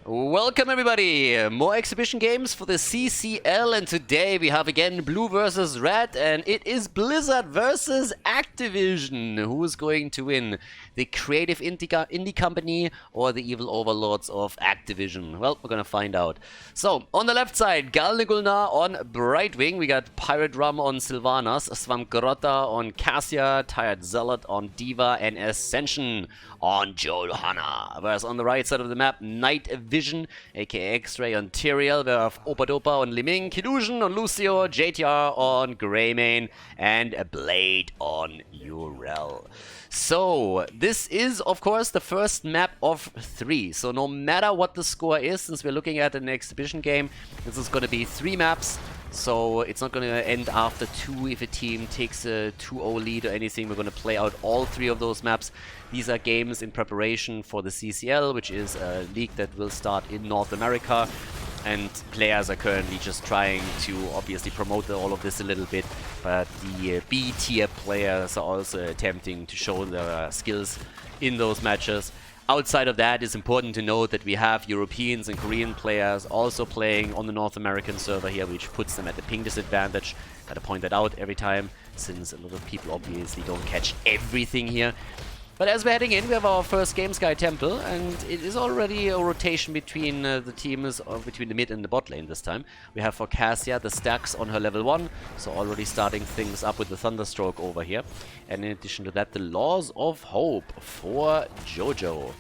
Welcome everybody! More exhibition games for the CCL, and today we have again Blue versus Red, and it is Blizzard versus Activision. Who is going to win? The creative indie company or the evil overlords of Activision? Well, we're gonna find out. So, on the left side, Galnegulnar on Brightwing, we got Pirate Rum on Sylvanas, Swamgrota on Cassia, Tired Zealot on Diva, and Ascension on Johanna. Whereas on the right side of the map, Night Vision, aka X-Ray on Tyrael, we have Opadopa on Liming, Kilusion on Lucio, JTR on Greymane, and Blade on Urel. So, this is, of course, the first map of 3. So, no matter what the score is, since we're looking at an exhibition game, this is going to be 3 maps. So, it's not going to end after 2 if a team takes a 2-0 lead or anything. We're going to play out all 3 of those maps. These are games in preparation for the CCL, which is a league that will start in North America. And players are currently just trying to obviously promote all of this a little bit, but the B-tier players are also attempting to show their skills in those matches. Outside of that, it's important to note that we have Europeans and Korean players also playing on the North American server here, which puts them at a ping disadvantage. Gotta point that out every time, since a lot of people obviously don't catch everything here. But as we're heading in, we have our first Game Sky Temple, and it is already a rotation between the teams, between the mid and the bot lane this time. We have for Cassia the stacks on her level 1, so already starting things up with the Thunderstroke over here. And in addition to that, the Laws of Hope for Jojo.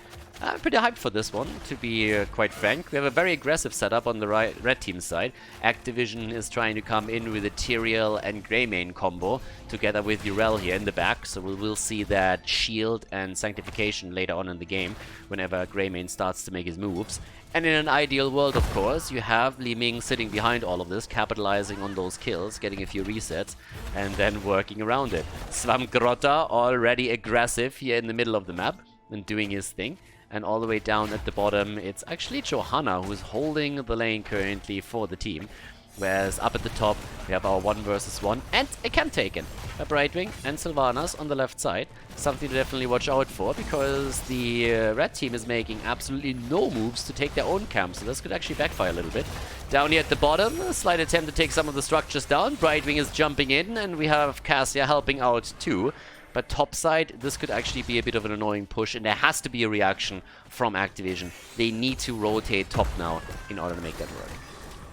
I'm pretty hyped for this one, to be quite frank. We have a very aggressive setup on the red team side. Activision is trying to come in with a Tyrael and Greymane combo, together with Urel here in the back, so we will see that shield and sanctification later on in the game, whenever Greymane starts to make his moves. And in an ideal world, of course, you have Li Ming sitting behind all of this, capitalizing on those kills, getting a few resets, and then working around it. Swamgrota already aggressive here in the middle of the map, and doing his thing. And all the way down at the bottom, it's actually Johanna who's holding the lane currently for the team. Whereas up at the top, we have our 1 versus 1 and a camp taken by Brightwing and Sylvanas on the left side. Something to definitely watch out for, because the red team is making absolutely no moves to take their own camp. So this could actually backfire a little bit. Down here at the bottom, a slight attempt to take some of the structures down. Brightwing is jumping in, and we have Cassia helping out too. But topside, this could actually be a bit of an annoying push, and there has to be a reaction from Activision. They need to rotate top now in order to make that work.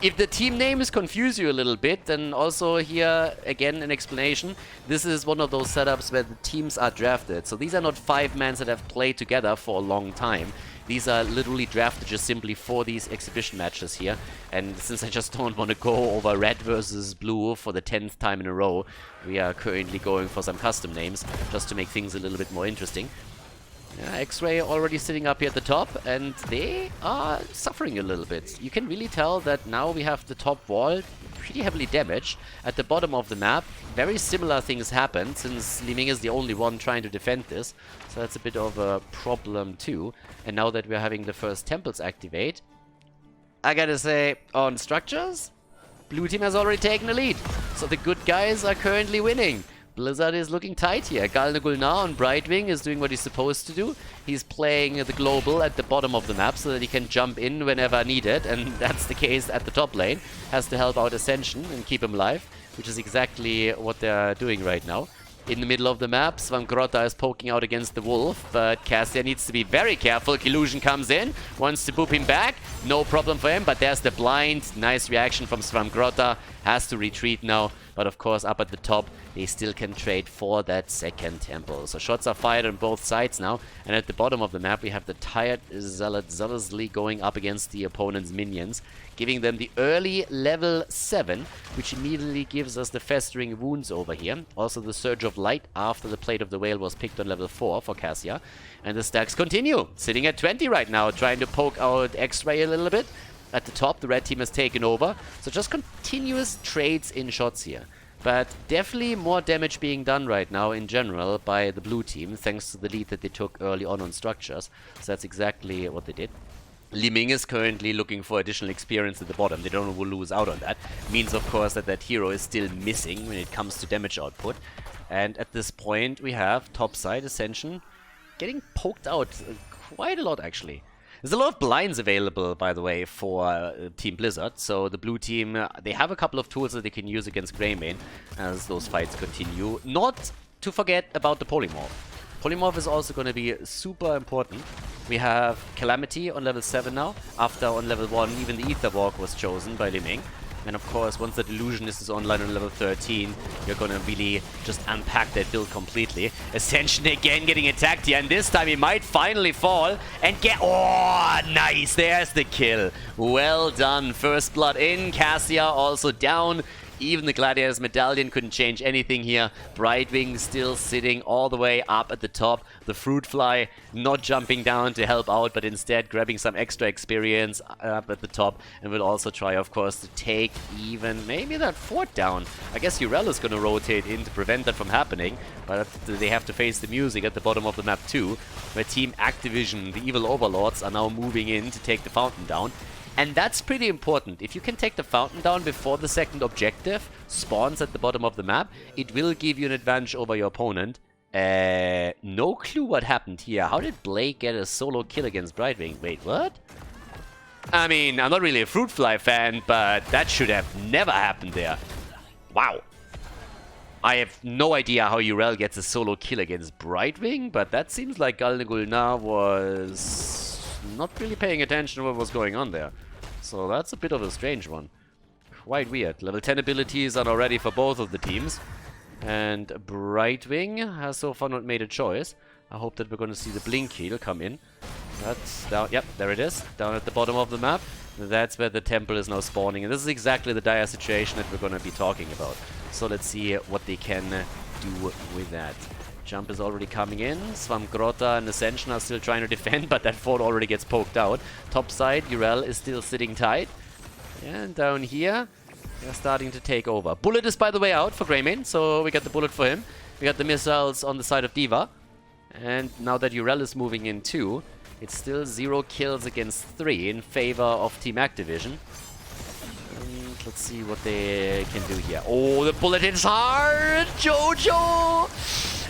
If the team names confuse you a little bit, then also here, again, an explanation. This is one of those setups where the teams are drafted. So these are not 5-mans that have played together for a long time. These are literally drafted just simply for these exhibition matches here. And since I just don't want to go over red versus blue for the 10th time in a row, we are currently going for some custom names, just to make things a little bit more interesting. Yeah, X-Ray already sitting up here at the top, and they are suffering a little bit. You can really tell that now we have the top wall pretty heavily damaged. At the bottom of the map, very similar things happen, since Li Ming is the only one trying to defend this. So that's a bit of a problem too. And now that we're having the first temples activate, I gotta say, on structures, blue team has already taken the lead. So the good guys are currently winning. Blizzard is looking tight here. Galnegulnar on Brightwing is doing what he's supposed to do. He's playing the global at the bottom of the map so that he can jump in whenever needed, and that's the case at the top lane. Has to help out Ascension and keep him alive, which is exactly what they're doing right now. In the middle of the map, Swamgrota is poking out against the wolf, but Cassia needs to be very careful. Kilusion comes in, wants to boop him back. No problem for him, but there's the blind. Nice reaction from Swamgrota. Has to retreat now, but of course up at the top, they still can trade for that second temple. So shots are fired on both sides now, and at the bottom of the map, we have the Tired Zealot zealously going up against the opponent's minions, giving them the early level 7, which immediately gives us the Festering Wounds over here. Also the Surge of Light after the Plate of the Whale was picked on level 4 for Cassia. And the stacks continue, sitting at 20 right now, trying to poke out X-Ray a little bit. At the top, the red team has taken over, so just continuous trades in shots here. But definitely more damage being done right now in general by the blue team, thanks to the lead that they took early on structures. So that's exactly what they did. Li Ming is currently looking for additional experience at the bottom. They don't want to lose out on that. Means, of course, that that hero is still missing when it comes to damage output. And at this point, we have topside Ascension getting poked out quite a lot, actually. There's a lot of blinds available, by the way, for Team Blizzard. So the blue team, they have a couple of tools that they can use against Greymane as those fights continue. Not to forget about the Polymorph. Polymorph is also going to be super important. We have Calamity on level 7 now. After on level 1, even the Ether Walk was chosen by Liming. And of course, once the Delusionist is online on level 13, you're gonna really just unpack that build completely. Ascension again getting attacked here, and this time he might finally fall and get... Oh, nice! There's the kill. Well done. First blood in. Cassia also down. Even the Gladiator's Medallion couldn't change anything here. Brightwing still sitting all the way up at the top. The Fruit Fly not jumping down to help out, but instead grabbing some extra experience up at the top. And will also try, of course, to take even maybe that fort down. I guess Urel is going to rotate in to prevent that from happening. But they have to face the music at the bottom of the map too, where Team Activision, the evil overlords, are now moving in to take the fountain down. And that's pretty important. If you can take the fountain down before the second objective spawns at the bottom of the map, it will give you an advantage over your opponent. No clue what happened here. How did Blake get a solo kill against Brightwing? Wait, what? I mean, I'm not really a Fruit Fly fan, but that should have never happened there. Wow. I have no idea how Urel gets a solo kill against Brightwing, but that seems like Gulna was not really paying attention to what was going on there. So that's a bit of a strange one. Quite weird. Level 10 abilities are now ready for both of the teams. And Brightwing has so far not made a choice. I hope that we're going to see the Blink heal come in. That's down. Yep, there it is. Down at the bottom of the map. That's where the temple is now spawning. And this is exactly the dire situation that we're going to be talking about. So let's see what they can do with that. Jump is already coming in. Swamgrota and Ascension are still trying to defend, but that fort already gets poked out. Top side, Urel is still sitting tight. And down here, they're starting to take over. Bullet is, by the way, out for Greymane, so we got the bullet for him. We got the missiles on the side of D.Va. And now that Urel is moving in too, it's still 0 kills against 3 in favor of Team Activision. And let's see what they can do here. Oh, the bullet hits hard! Jojo!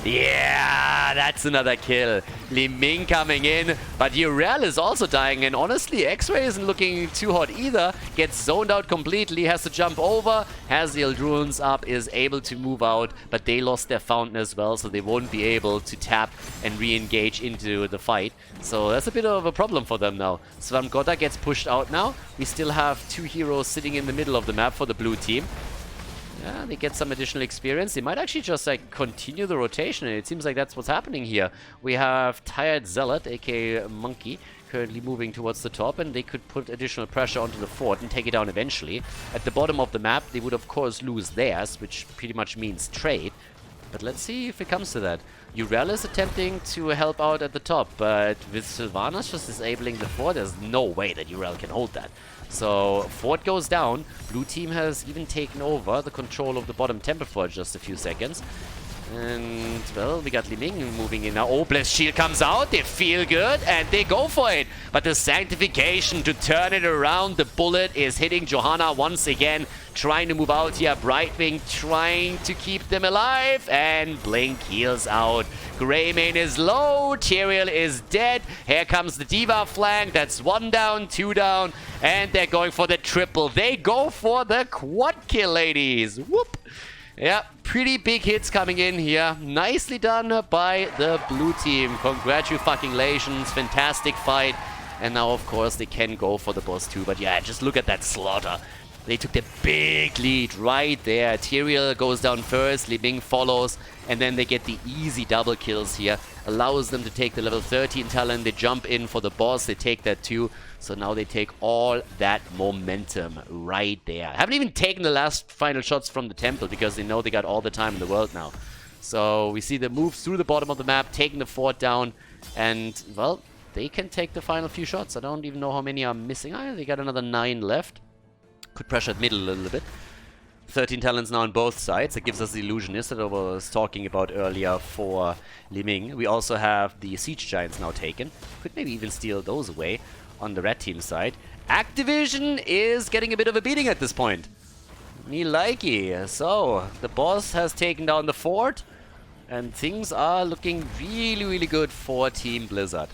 Yeah, that's another kill. Li Ming coming in, but Urel is also dying, and honestly, X-Ray isn't looking too hot either. Gets zoned out completely, has to jump over. Has the Runes up, is able to move out, but they lost their fountain as well, so they won't be able to tap and re-engage into the fight. So that's a bit of a problem for them now. Swamgota gets pushed out now. We still have 2 heroes sitting in the middle of the map for the blue team. Yeah, they get some additional experience. They might actually just like continue the rotation, and it seems like that's what's happening here. We have Tired Zealot, aka Monkey, currently moving towards the top, and they could put additional pressure onto the fort and take it down eventually. At the bottom of the map, they would of course lose theirs, which pretty much means trade. But let's see if it comes to that. Urel is attempting to help out at the top, but with Sylvanas just disabling the fort, there's no way that Urel can hold that. So, fort goes down. Blue team has even taken over the control of the bottom temple for just a few seconds. And, well, we got Li Ming moving in now. Oh, Blessed Shield comes out. They feel good, and they go for it. But the Sanctification to turn it around. The bullet is hitting Johanna once again. Trying to move out here. Brightwing trying to keep them alive. And Blink heals out. Greymane is low. Tyrael is dead. Here comes the D.Va flank. That's 1 down, 2 down. And they're going for the triple. They go for the quad kill, ladies. Whoop. Yeah, pretty big hits coming in here. Nicely done by the blue team. Congratulations. Fantastic fight. And now, of course, they can go for the boss too. But yeah, just look at that slaughter. They took the big lead right there. Tyrael goes down first. Li Ming follows. And then they get the easy double kills here. Allows them to take the level 13 talent. They jump in for the boss. They take that too. So now they take all that momentum right there. Haven't even taken the last final shots from the temple because they know they got all the time in the world now. So we see them move through the bottom of the map, taking the fort down. And, well, they can take the final few shots. I don't even know how many are missing. They got another 9 left. Could pressure the middle a little bit. 13 talents now on both sides. That gives us the Illusionist that I was talking about earlier for Li Ming. We also have the Siege Giants now taken. Could maybe even steal those away on the red team side. Activision is getting a bit of a beating at this point. Me likey. So, the boss has taken down the fort. And things are looking really, really good for Team Blizzard.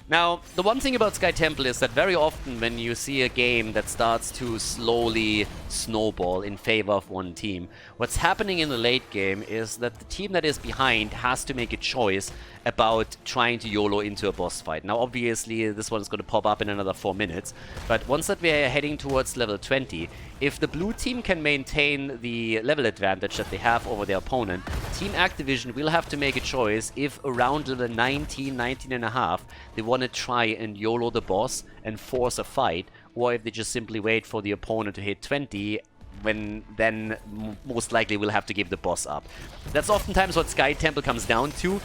Now, the one thing about Sky Temple is that very often when you see a game that starts to slowly snowball in favor of one team, what's happening in the late game is that the team that is behind has to make a choice about trying to YOLO into a boss fight. Now, obviously, this one is going to pop up in another 4 minutes, but once that we're heading towards level 20, if the blue team can maintain the level advantage that they have over their opponent, Team Activision will have to make a choice if around level 19, 19 and a half, they want to try and YOLO the boss and force a fight, or if they just simply wait for the opponent to hit 20, when then most likely will have to give the boss up. That's oftentimes what Sky Temple comes down to,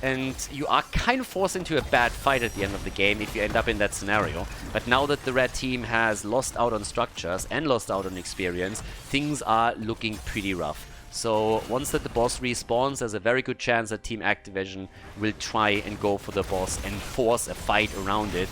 and you are kind of forced into a bad fight at the end of the game if you end up in that scenario. But now that the red team has lost out on structures and lost out on experience, things are looking pretty rough. So once that the boss respawns, there's a very good chance that Team Activision will try and go for the boss and force a fight around it,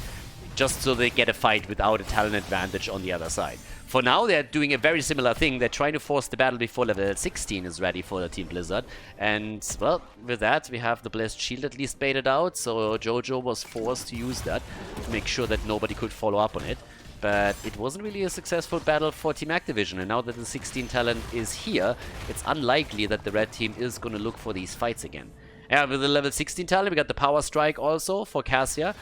just so they get a fight without a talent advantage on the other side. For now, they're doing a very similar thing. They're trying to force the battle before level 16 is ready for the Team Blizzard. And, well, with that, we have the Blessed Shield at least baited out. So Jojo was forced to use that to make sure that nobody could follow up on it. But it wasn't really a successful battle for Team Activision. And now that the 16 talent is here, it's unlikely that the red team is going to look for these fights again. Yeah, with the level 16 talent, we got the Power Strike also for Cassia.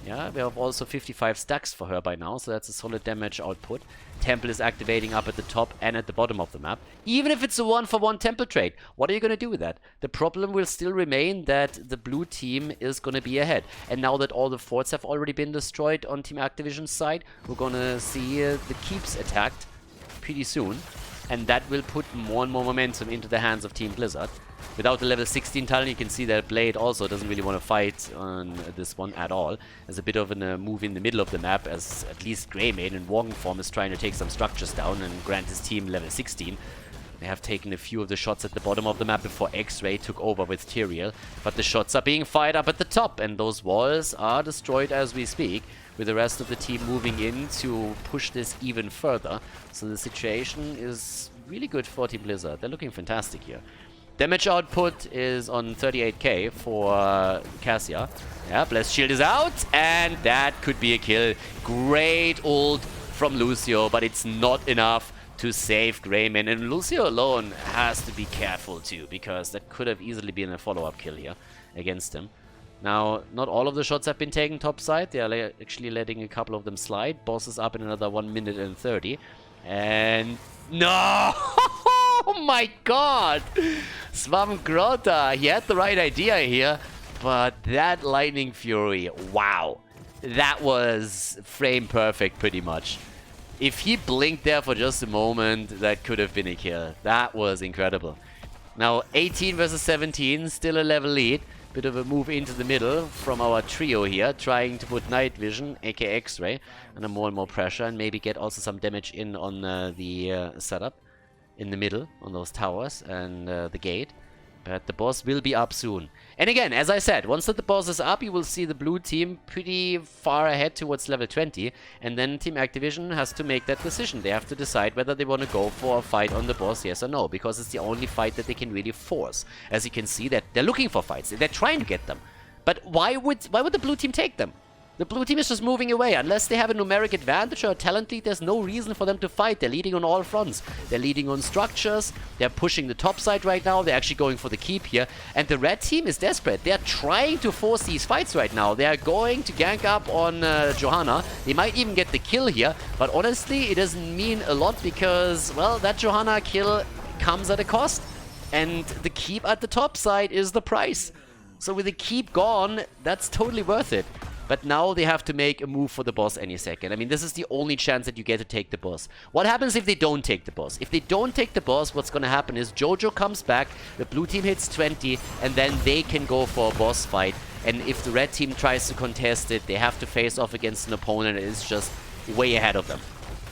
Yeah, we have also 55 stacks for her by now, so that's a solid damage output. Temple is activating up at the top and at the bottom of the map. Even if it's a 1-for-1 Temple trade, what are you going to do with that? The problem will still remain that the blue team is going to be ahead. And now that all the forts have already been destroyed on Team Activision's side, we're going to see the keeps attacked pretty soon. And that will put more and more momentum into the hands of Team Blizzard. Without the level 16 talent, you can see that Blade also doesn't really want to fight on this one at all. There's a bit of a move in the middle of the map, as at least Greymane in Worgen form is trying to take some structures down and grant his team level 16. They have taken a few of the shots at the bottom of the map before X-Ray took over with Tyrael, but the shots are being fired up at the top, and those walls are destroyed as we speak, with the rest of the team moving in to push this even further. So the situation is really good for Team Blizzard. They're looking fantastic here. Damage output is on 38k for Cassia. Yeah, Blessed Shield is out, and that could be a kill. Great ult from Lucio, but it's not enough to save Greymane. And Lucio alone has to be careful too, because that could have easily been a follow-up kill here against him. Now, not all of the shots have been taken topside. They are actually letting a couple of them slide. Boss is up in another 1 minute and 30. And... no! Oh my god! Swamgrota, he had the right idea here, but that Lightning Fury, wow. That was frame perfect pretty much. If he blinked there for just a moment, that could have been a kill. That was incredible. Now 18 versus 17, still a level lead. Bit of a move into the middle from our trio here, trying to put Night Vision, aka X-Ray, under more and more pressure, and maybe get also some damage in on the setup in the middle on those towers and the gate. But the boss will be up soon. And again, as I said, once that the boss is up, you will see the blue team pretty far ahead towards level 20. And then Team Activision has to make that decision. They have to decide whether they want to go for a fight on the boss, yes or no. Because it's the only fight that they can really force. As you can see, that they're looking for fights. They're trying to get them. But why would the blue team take them? The blue team is just moving away. Unless they have a numeric advantage or a talent lead, there's no reason for them to fight. They're leading on all fronts. They're leading on structures. They're pushing the top side right now. They're actually going for the keep here. And the red team is desperate. They're trying to force these fights right now. They're going to gank up on Johanna. They might even get the kill here. But honestly, it doesn't mean a lot because, well, that Johanna kill comes at a cost. And the keep at the top side is the price. So with the keep gone, that's totally worth it. But now they have to make a move for the boss any second. I mean, this is the only chance that you get to take the boss. What happens if they don't take the boss? If they don't take the boss, what's going to happen is Jojo comes back, the blue team hits 20, and then they can go for a boss fight. And if the red team tries to contest it, they have to face off against an opponent that is just way ahead of them.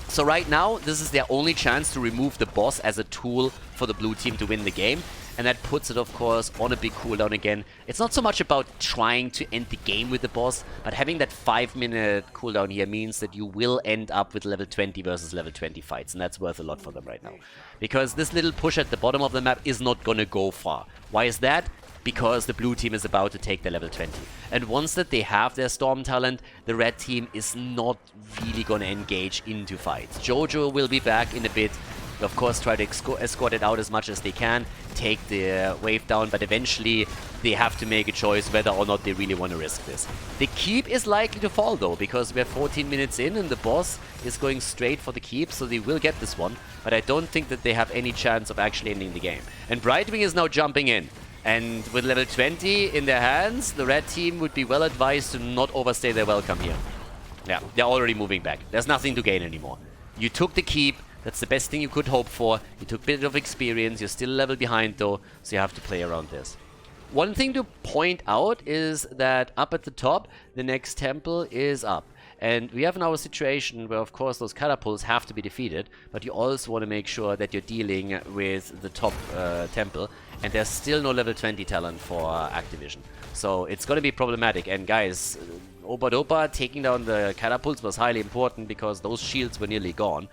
So right now, this is their only chance to remove the boss as a tool for the blue team to win the game. And that puts it, of course, on a big cooldown again. It's not so much about trying to end the game with the boss, but having that 5-minute cooldown here means that you will end up with level 20 versus level 20 fights. And that's worth a lot for them right now. Because this little push at the bottom of the map is not going to go far. Why is that? because the blue team is about to take the level 20. And once that they have their Storm talent, the red team is not really going to engage into fights. Jojo will be back in a bit. Of course, try to escort it out as much as they can, take the wave down, but eventually they have to make a choice whether or not they really want to risk this. The keep is likely to fall though, because we're 14 minutes in and the boss is going straight for the keep, so they will get this one, but I don't think that they have any chance of actually ending the game. And Brightwing is now jumping in, and with level 20 in their hands, the red team would be well advised to not overstay their welcome here. Yeah, they're already moving back. There's nothing to gain anymore. You took the keep. That's the best thing you could hope for. You took a bit of experience. You're still a level behind though, so you have to play around this. One thing to point out is that up at the top, the next temple is up. And we have now a situation where, of course, those catapults have to be defeated, but you also want to make sure that you're dealing with the top temple, and there's still no level 20 talent for Activision. So it's going to be problematic. And guys, Opa taking down the catapults was highly important because those shields were nearly gone.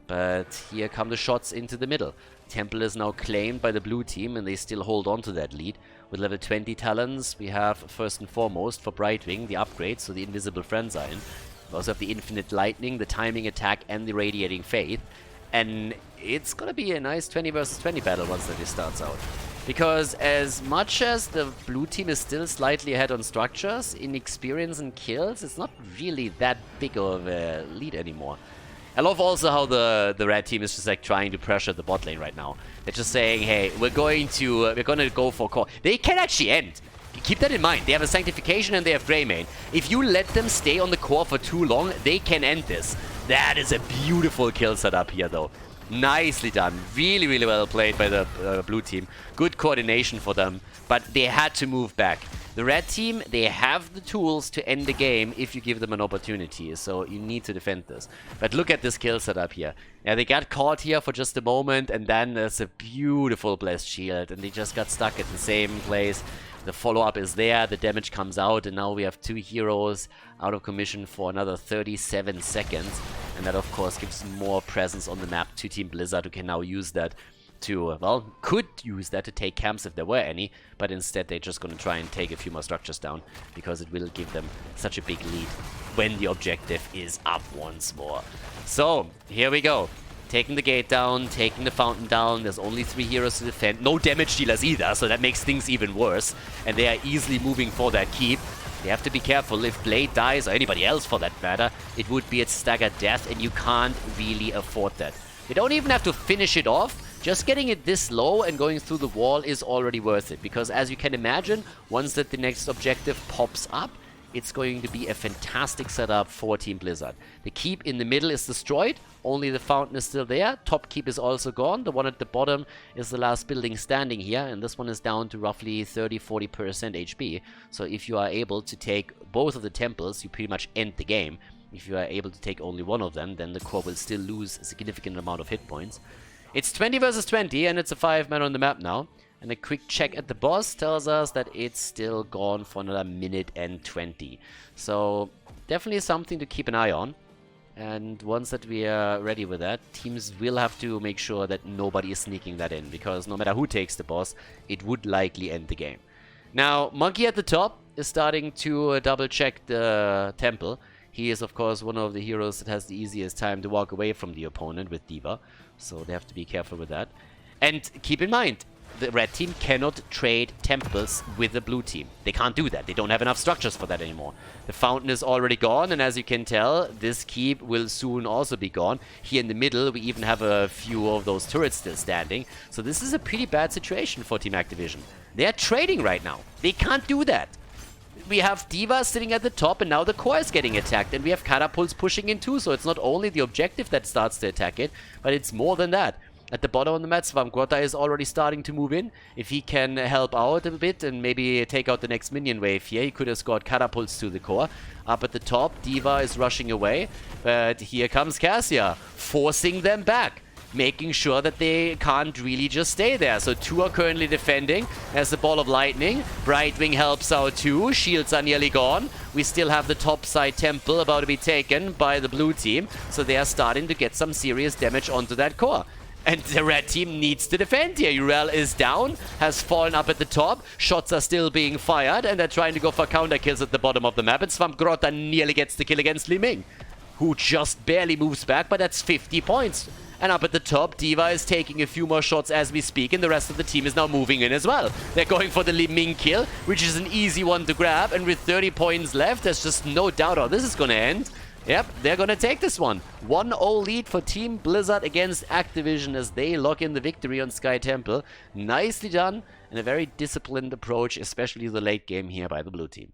But here come the shots into the middle. Temple is now claimed by the blue team, and they still hold on to that lead. With level 20 talents, we have first and foremost for Brightwing the upgrades, so the invisible friends are in. We also have the infinite lightning, the timing attack, and the radiating faith. And it's gonna be a nice 20 versus 20 battle once that this starts out. Because as much as the blue team is still slightly ahead on structures, in experience and kills, it's not really that big of a lead anymore. I love also how the red team is just like trying to pressure the bot lane right now. They're just saying, hey, we're gonna go for core. They can actually end. Keep that in mind. They have a Sanctification and they have Greymane. If you let them stay on the core for too long, they can end this. That is a beautiful kill setup here though. Nicely done. Really, really well played by the blue team. Good coordination for them, but they had to move back. The red team, they have the tools to end the game if you give them an opportunity, so you need to defend this. But look at this kill setup here. Yeah, they got caught here for just a moment, and then there's a beautiful blessed shield, and they just got stuck at the same place. The follow-up is there, the damage comes out, and now we have two heroes out of commission for another 37 seconds. And that, of course, gives more presence on the map to Team Blizzard, who can now use that to, well, could use that to take camps if there were any, but instead they're just going to try and take a few more structures down, because it will give them such a big lead when the objective is up once more. So, here we go. Taking the gate down, taking the fountain down. There's only 3 heroes to defend. No damage dealers either, so that makes things even worse. And they are easily moving for that keep. They have to be careful. If Blade dies, or anybody else for that matter, it would be at staggered death, and you can't really afford that. They don't even have to finish it off. Just getting it this low and going through the wall is already worth it. Because as you can imagine, once that the next objective pops up, it's going to be a fantastic setup for Team Blizzard. The keep in the middle is destroyed, only the fountain is still there. Top keep is also gone. The one at the bottom is the last building standing here, and this one is down to roughly 30-40% HP. So if you are able to take both of the temples, you pretty much end the game. If you are able to take only one of them, then the core will still lose a significant amount of hit points. It's 20 versus 20, and it's a 5-man on the map now. And a quick check at the boss tells us that it's still gone for another minute and 20. So definitely something to keep an eye on. And once that we are ready with that, teams will have to make sure that nobody is sneaking that in, because no matter who takes the boss, it would likely end the game. Now, Monkey at the top is starting to double check the temple. He is, of course, one of the heroes that has the easiest time to walk away from the opponent with D.Va. So they have to be careful with that. And keep in mind, the red team cannot trade temples with the blue team. They can't do that. They don't have enough structures for that anymore. The fountain is already gone, and as you can tell, this keep will soon also be gone. Here in the middle, we even have a few of those turrets still standing. So this is a pretty bad situation for Team Activision. They are trading right now. They can't do that. We have D.Va sitting at the top, and now the core is getting attacked, and we have catapults pushing in too, so it's not only the objective that starts to attack it, but it's more than that. At the bottom of the map, Swamgrota is already starting to move in. If he can help out a bit and maybe take out the next minion wave here, he could have scored catapults to the core. Up at the top, D.Va is rushing away, but here comes Cassia, forcing them back, making sure that they can't really just stay there. So 2 are currently defending as the ball of lightning. Brightwing helps out too. Shields are nearly gone. We still have the top side temple about to be taken by the blue team. So they are starting to get some serious damage onto that core. And the red team needs to defend here. Urel is down, has fallen up at the top. Shots are still being fired, and they're trying to go for counter kills at the bottom of the map. And Svampgrota nearly gets the kill against Li Ming, who just barely moves back, but that's 50 points. And up at the top, D.Va is taking a few more shots as we speak, and the rest of the team is now moving in as well. They're going for the Li Ming kill, which is an easy one to grab, and with 30 points left, there's just no doubt how this is going to end. Yep, they're going to take this one. 1-0 lead for Team Blizzard against Activision as they lock in the victory on Sky Temple. Nicely done, and a very disciplined approach, especially the late game here by the blue team.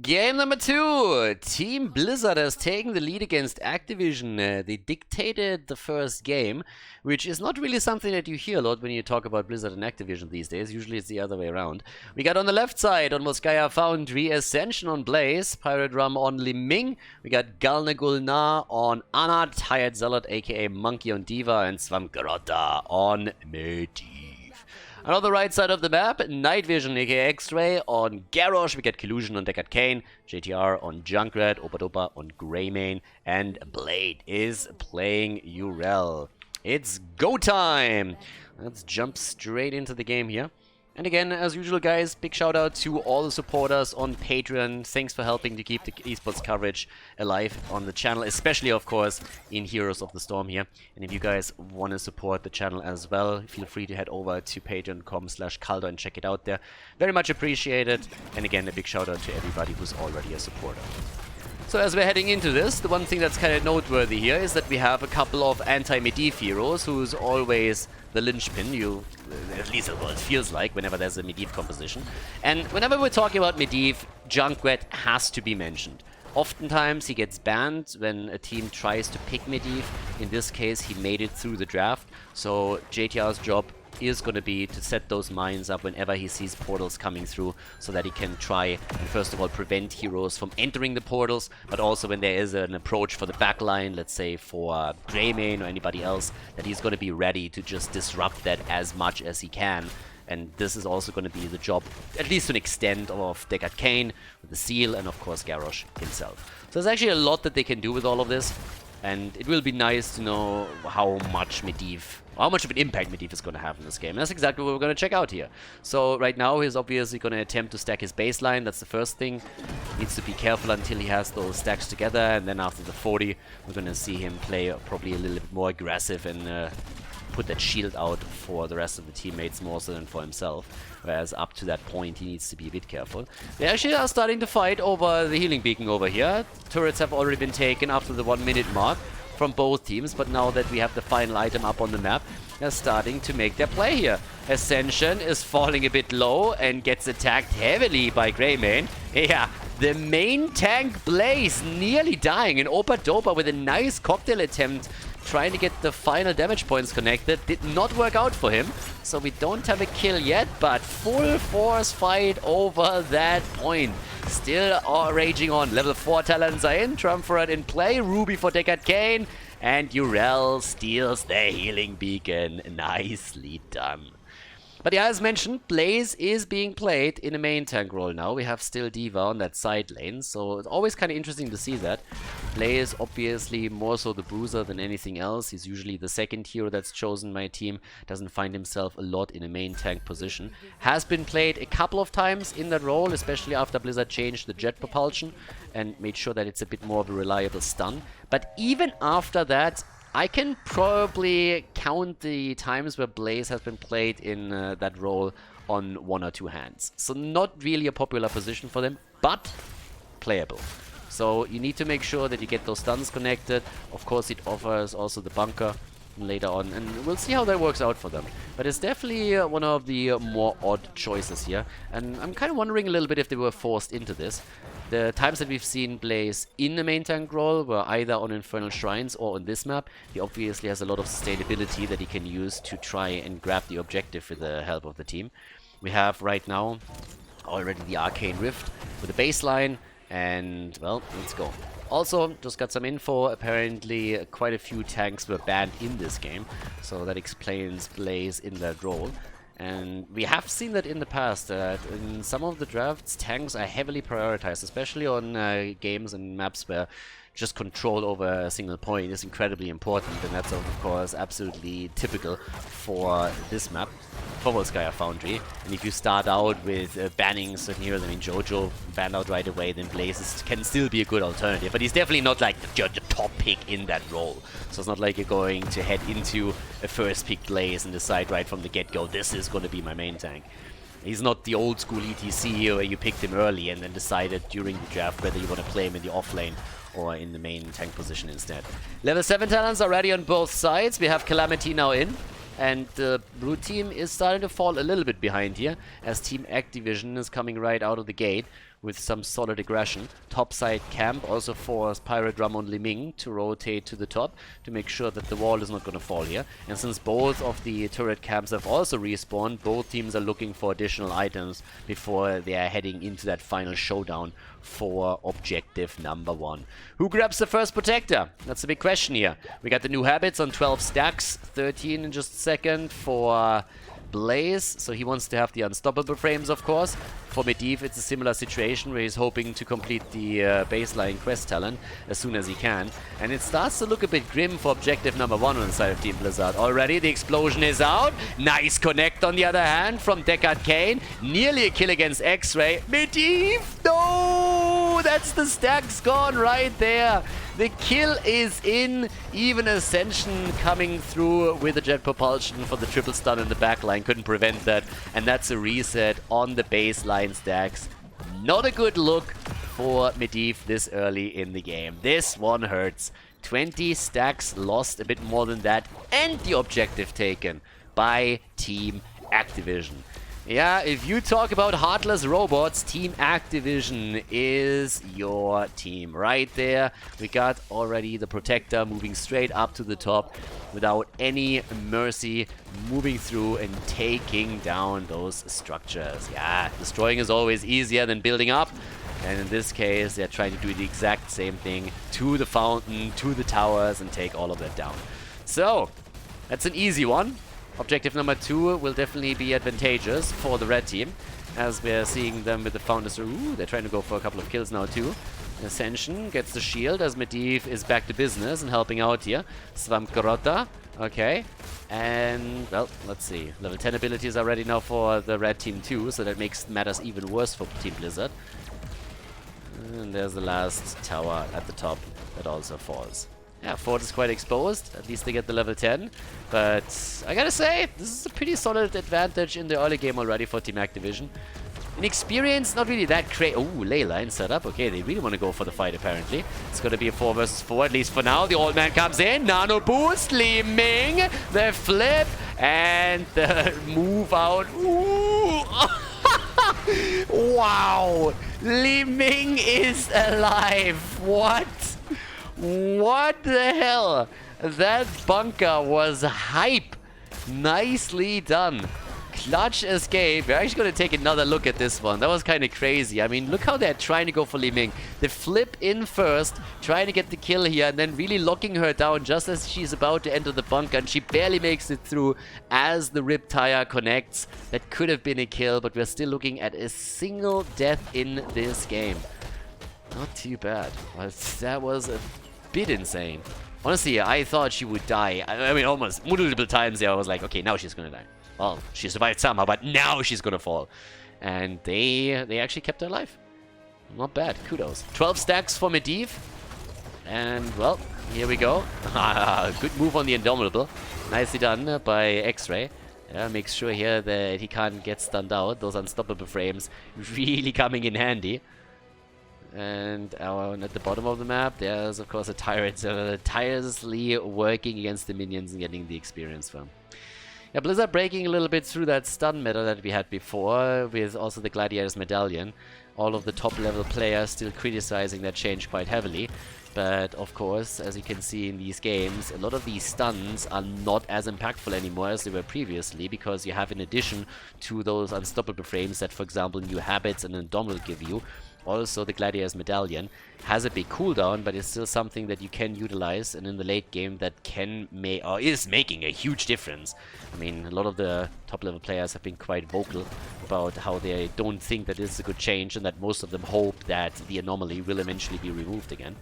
Game number 2. Team Blizzard has taken the lead against Activision. They dictated the first game, which is not really something that you hear a lot when you talk about Blizzard and Activision these days. Usually it's the other way around. We got on the left side on Volskaya Foundry, Ascension on Blaze, Pirate Rum on Li Ming. We got Galna Gulnar on Anad, Hired Zealot aka Monkey on D.Va, and Svampgrota on Medivh. And on the right side of the map, Night Vision aka X-Ray on Garrosh, we got Collusion on Deckard Cain, JTR on Junkrat, Opadopa on Greymane, and Blade is playing Urel. It's go time! Let's jump straight into the game here. And again, as usual guys, big shout out to all the supporters on Patreon. Thanks for helping to keep the esports coverage alive on the channel, especially of course in Heroes of the Storm here. And if you guys want to support the channel as well, feel free to head over to patreon.com/Khaldor and check it out there. Very much appreciated. And again, a big shout out to everybody who's already a supporter. So as we're heading into this, the one thing that's kind of noteworthy here is that we have a couple of anti-Medivh heroes who's always the linchpin, at least it feels like whenever there's a Medivh composition. And whenever we're talking about Medivh, Junkrat has to be mentioned. Oftentimes he gets banned when a team tries to pick Medivh. In this case, he made it through the draft, so JTR's job is going to be to set those mines up whenever he sees portals coming through, so that he can try and first of all prevent heroes from entering the portals, but also when there is an approach for the backline, let's say for Greymane or anybody else, that he's going to be ready to just disrupt that as much as he can. And this is also going to be the job, at least to an extent, of Deckard Cain with the Seal and of course Garrosh himself. So there's actually a lot that they can do with all of this, and it will be nice to know how much of an impact Medivh is going to have in this game. And that's exactly what we're going to check out here. So right now he's obviously going to attempt to stack his baseline. That's the first thing. Needs to be careful until he has those stacks together, and then after the 40 we're going to see him play probably a little bit more aggressive and put that shield out for the rest of the teammates more so than for himself. Whereas up to that point he needs to be a bit careful. They actually are starting to fight over the healing beacon over here. Turrets have already been taken after the 1 minute mark from both teams, but now that we have the final item up on the map, they're starting to make their play here. Ascension is falling a bit low and gets attacked heavily by Greymane. Yeah, the main tank Blaze nearly dying, and Opadopa with a nice cocktail attempt trying to get the final damage points connected. Did not work out for him, so we don't have a kill yet, but full force fight over that point. Still raging on. Level 4 talents are in, Trumferat in play, Ruby for Deckard Cain, and Urel steals the healing beacon. Nicely done. But yeah, as mentioned, Blaze is being played in a main tank role now. We have still D.Va on that side lane, so it's always kind of interesting to see that. Blaze obviously more so the bruiser than anything else. He's usually the second hero that's chosen by a team. Doesn't find himself a lot in a main tank position. Has been played a couple of times in that role, especially after Blizzard changed the jet propulsion and made sure that it's a bit more of a reliable stun. But even after that, I can probably count the times where Blaze has been played in that role on 1 or 2 hands. So not really a popular position for them, but playable. So you need to make sure that you get those stuns connected. Of course it offers also the bunker later on, and we'll see how that works out for them. But it's definitely one of the more odd choices here, and I'm kind of wondering a little bit if they were forced into this. The times that we've seen Blaze in the main tank role were either on Infernal Shrines or on this map. He obviously has a lot of sustainability that he can use to try and grab the objective with the help of the team. We have right now already the Arcane Rift with the baseline, and well, let's go. Also, just got some info, apparently quite a few tanks were banned in this game, so that explains Blaze in that role. And we have seen that in the past, that in some of the drafts, tanks are heavily prioritized, especially on games and maps where just control over a single point is incredibly important, and that's of course absolutely typical for this map, for Volskaya Foundry. And if you start out with banning certain heroes, I mean Jojo banned out right away, then Blaze can still be a good alternative, but he's definitely not like the top pick in that role. So it's not like you're going to head into a first pick Blaze and decide right from the get-go, this is going to be my main tank. He's not the old school ETC where you picked him early and then decided during the draft whether you want to play him in the off lane or in the main tank position instead. Level 7 talents are ready on both sides. We have Calamity now in, and the blue team is starting to fall a little bit behind here as Team Activision is coming right out of the gate with some solid aggression. Topside camp also forced Pirate Drum on Liming to rotate to the top to make sure that the wall is not going to fall here. And since both of the turret camps have also respawned, both teams are looking for additional items before they are heading into that final showdown for objective number 1. Who grabs the first protector? That's the big question here. We got the new habits on 12 stacks, 13 in just a second for Blaze, so he wants to have the unstoppable frames, of course. For Medivh, it's a similar situation where he's hoping to complete the baseline quest talent as soon as he can. And it starts to look a bit grim for objective number 1 on the side of Team Blizzard. Already the explosion is out. Nice connect on the other hand from Deckard Cain. Nearly a kill against X-Ray. Medivh! No! That's the stacks gone right there. The kill is in. Even Ascension coming through with a jet propulsion for the triple stun in the backline. Couldn't prevent that. And that's a reset on the baseline stacks. Not a good look for Medivh this early in the game. This one hurts. 20 stacks lost, a bit more than that. And the objective taken by Team Activision. Yeah, if you talk about heartless robots, Team Activision is your team. Right there, we got already the Protector moving straight up to the top without any mercy, moving through and taking down those structures. Yeah, destroying is always easier than building up. And in this case, they're trying to do the exact same thing to the fountain, to the towers, and take all of that down. So, that's an easy one. Objective number 2 will definitely be advantageous for the red team, as we're seeing them with the Founders. Ooh, they're trying to go for a couple of kills now too. Ascension gets the shield as Medivh is back to business and helping out here. Svampgarota, okay. And, well, let's see. Level 10 abilities are ready now for the red team too, so that makes matters even worse for Team Blizzard. And there's the last tower at the top that also falls. Yeah, Fort is quite exposed. At least they get the level 10. But I gotta say, this is a pretty solid advantage in the early game already for Team Activision. In experience, not really that crazy. Ooh, ley line set up. Okay, they really want to go for the fight apparently. It's gonna be a 4 versus 4, at least for now. The old man comes in. Nano boost. Li Ming. The flip. And the move out. Ooh. Wow. Li Ming is alive. What? What the hell? That bunker was hype. Nicely done. Clutch escape. We're actually going to take another look at this one. That was kind of crazy. I mean, look how they're trying to go for Li Ming. They flip in first, trying to get the kill here, and then really locking her down just as she's about to enter the bunker, and she barely makes it through as the rip tire connects. That could have been a kill, but we're still looking at a single death in this game. Not too bad. But that was a bit insane. Honestly, I thought she would die. I mean, almost multiple times there I was like, okay, now she's gonna die. Well, she survived somehow, but now she's gonna fall. And they actually kept her alive. Not bad. Kudos. 12 stacks for Medivh. And, well, here we go. Good move on the Indomitable. Nicely done by X-Ray. Yeah, makes sure here that he can't get stunned out. Those unstoppable frames really coming in handy. And at the bottom of the map, there's of course a Tyrant tirelessly working against the minions and getting the experience from. Yeah, Blizzard breaking a little bit through that stun meta that we had before, with also the Gladiator's Medallion. All of the top level players still criticizing that change quite heavily. But of course, as you can see in these games, a lot of these stuns are not as impactful anymore as they were previously, because you have, in addition to those unstoppable frames that, for example, new habits and Indomitable give you, also the Gladiator's Medallion has a big cooldown, but it's still something that you can utilize, and in the late game that can make, or is making a huge difference. I mean, a lot of the top level players have been quite vocal about how they don't think that this is a good change, and that most of them hope that the anomaly will eventually be removed again.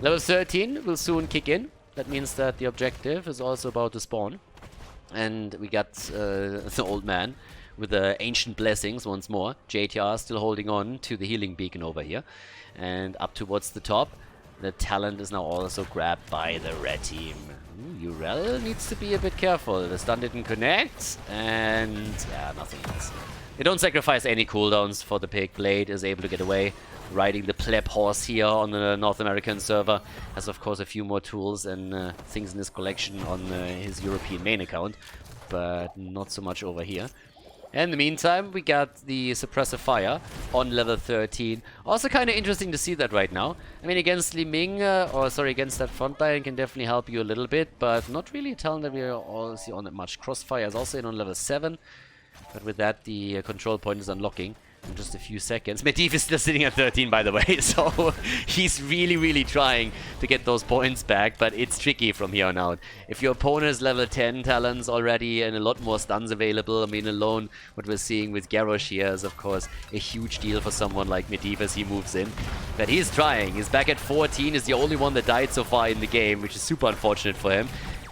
Level 13 will soon kick in. That means that the objective is also about to spawn. And we got the old man with the ancient blessings once more. JTR still holding on to the healing beacon over here. And up towards the top, the talent is now also grabbed by the red team. Urel needs to be a bit careful. The stun didn't connect, and yeah, nothing else. They don't sacrifice any cooldowns for the pig. Blade is able to get away. Riding the pleb horse here on the North American server. Has of course a few more tools and things in his collection on his European main account, but not so much over here. And in the meantime, we got the Suppressive Fire on level 13. Also kind of interesting to see that right now. I mean, against Li Ming, against that front line can definitely help you a little bit, but not really a talent that we are also on that much. Crossfire is also in on level 7, but with that, the control point is unlocking in just a few seconds. Medivh is still sitting at 13, by the way, so he's really trying to get those points back, but it's tricky from here on out. If your opponent is level 10 talents already and a lot more stuns available, I mean, alone what we're seeing with Garrosh here is, of course, a huge deal for someone like Medivh as he moves in. But he's trying. He's back at 14, is the only one that died so far in the game, which is super unfortunate for him.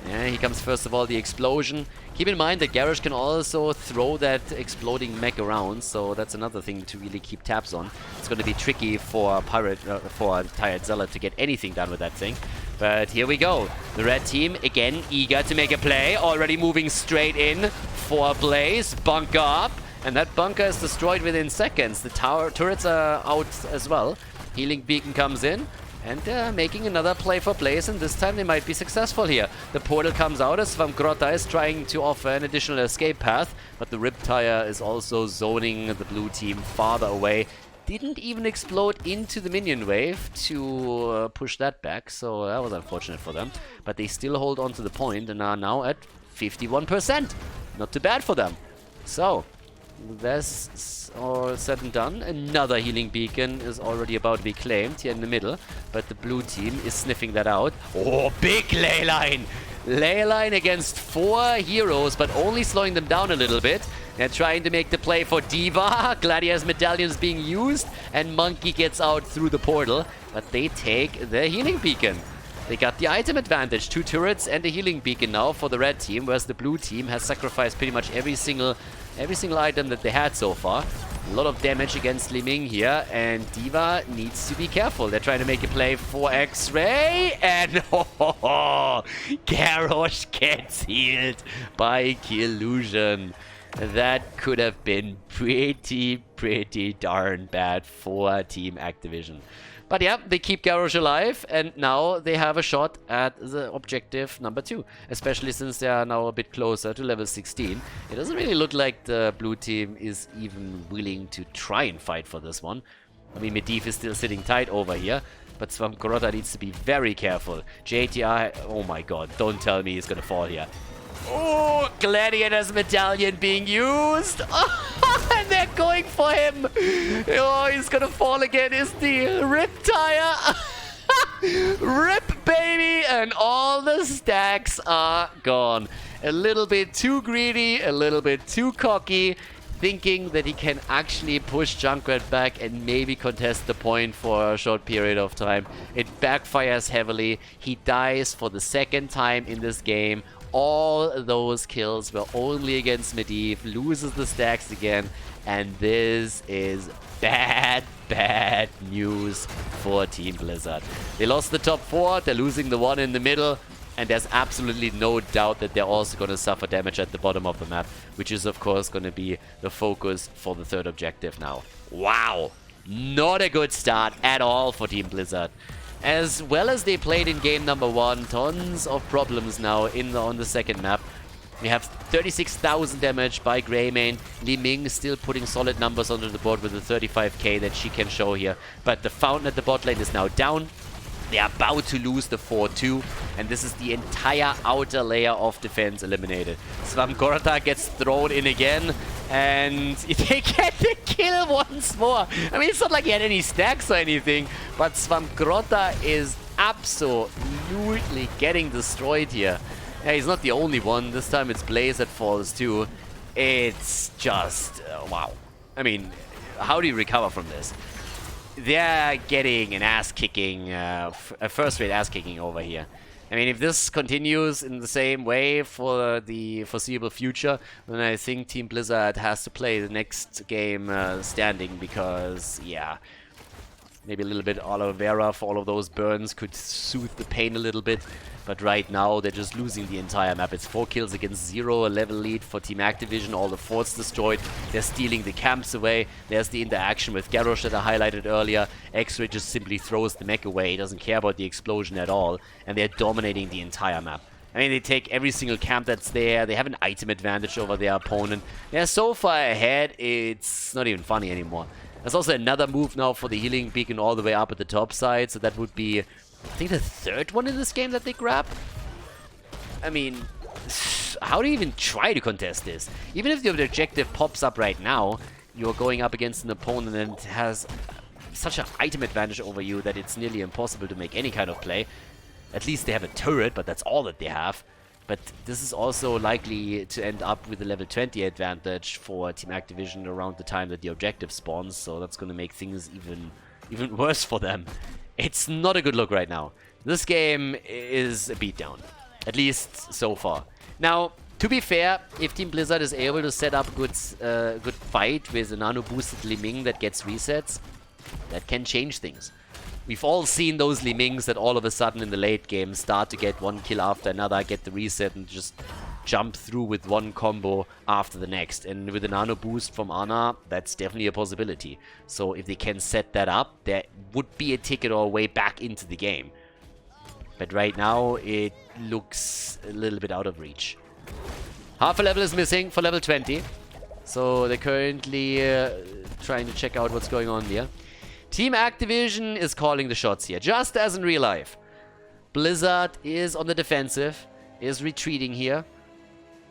Yeah, he comes first of all the explosion. Keep in mind that Garrosh can also throw that exploding mech around, so that's another thing to really keep tabs on. It's going to be tricky for for Tired Zealot to get anything done with that thing. But here we go. The red team, again, eager to make a play. Already moving straight in for Blaze. Bunker up. And that bunker is destroyed within seconds. The turrets are out as well. Healing beacon comes in. And they're making another play for Blaze, and this time they might be successful here. The portal comes out as Svamgrota is trying to offer an additional escape path, but the Riptire is also zoning the blue team farther away. Didn't even explode into the minion wave to push that back, so that was unfortunate for them. But they still hold on to the point and are now at 51%. Not too bad for them. So, that's all said and done. Another healing beacon is already about to be claimed here in the middle, but the blue team is sniffing that out. Oh, big ley line! Ley line against 4 heroes, but only slowing them down a little bit. They're trying to make the play for D.Va. Gladiator's Medallion is being used, and Monkey gets out through the portal, but they take the healing beacon. They got the item advantage, 2 turrets and a healing beacon now for the red team, whereas the blue team has sacrificed pretty much every single item that they had so far. A lot of damage against Li Ming here, and D.Va needs to be careful. They're trying to make a play for X-Ray, and Garrosh gets healed by Killusion. That could have been pretty darn bad for Team Activision. But yeah, they keep Garrosh alive, and now they have a shot at the objective number 2. Especially since they are now a bit closer to level 16. It doesn't really look like the blue team is even willing to try and fight for this one. I mean, Medivh is still sitting tight over here, but Svamgrota needs to be very careful. JTR, oh my god, don't tell me he's gonna fall here. Oh, Gladiator's Medallion being used. And they're going for him. Oh, he's gonna fall again, isn't he? Riptire. Rip, baby. And all the stacks are gone. A little bit too greedy, a little bit too cocky, thinking that he can actually push Junkrat back and maybe contest the point for a short period of time. It backfires heavily. He dies for the 2nd time in this game. All those kills were only against Medivh, loses the stacks again, and this is bad news for Team Blizzard. They lost the top 4, they're losing the one in the middle, and there's absolutely no doubt that they're also going to suffer damage at the bottom of the map, which is of course going to be the focus for the 3rd objective now. Wow! Not a good start at all for Team Blizzard. As well as they played in game number 1, tons of problems now on the 2nd map. We have 36,000 damage by Greymane. Li Ming still putting solid numbers onto the board with the 35k that she can show here. But the fountain at the bot lane is now down. They are about to lose the 4-2, and this is the entire outer layer of defense eliminated. Svamgrota gets thrown in again, And they get the kill once more. I mean, it's not like he had any stacks or anything, but Svamgrota is absolutely getting destroyed here. Yeah, he's not the only one. This time it's Blaze that falls too. It's just, wow. I mean, how do you recover from this? They're getting an ass-kicking, a first-rate ass-kicking over here. I mean, if this continues in the same way for the foreseeable future, then I think Team Blizzard has to play the next game standing because, yeah, maybe a little bit aloe vera for all of those burns could soothe the pain a little bit. But right now, they're just losing the entire map. It's 4 kills against 0, a level lead for Team Activision. All the forts destroyed. They're stealing the camps away. There's the interaction with Garrosh that I highlighted earlier. X-Ray just simply throws the mech away. He doesn't care about the explosion at all. And they're dominating the entire map. I mean, they take every single camp that's there. They have an item advantage over their opponent. They're so far ahead, it's not even funny anymore. There's also another move now for the healing beacon all the way up at the top side. So that would be, I think, the third one in this game that they grab. I mean, how do you even try to contest this? Even if the objective pops up right now, you're going up against an opponent that has such an item advantage over you that it's nearly impossible to make any kind of play. At least they have a turret, but that's all that they have. But this is also likely to end up with a level 20 advantage for Team Activision around the time that the objective spawns, so that's going to make things even worse for them. It's not a good look right now. This game is a beatdown, at least so far. Now, to be fair, if Team Blizzard is able to set up a good fight with a nano-boosted Li Ming that gets resets, that can change things. We've all seen those Li Mings that all of a sudden in the late game start to get one kill after another, get the reset and just jump through with one combo after the next. And with a nano boost from Ana, that's definitely a possibility. So if they can set that up, there would be a ticket or a way back into the game. But right now, it looks a little bit out of reach. Half a level is missing for level 20. So they're currently trying to check out what's going on there. Team Activision is calling the shots here, just as in real life. Blizzard is on the defensive, is retreating here,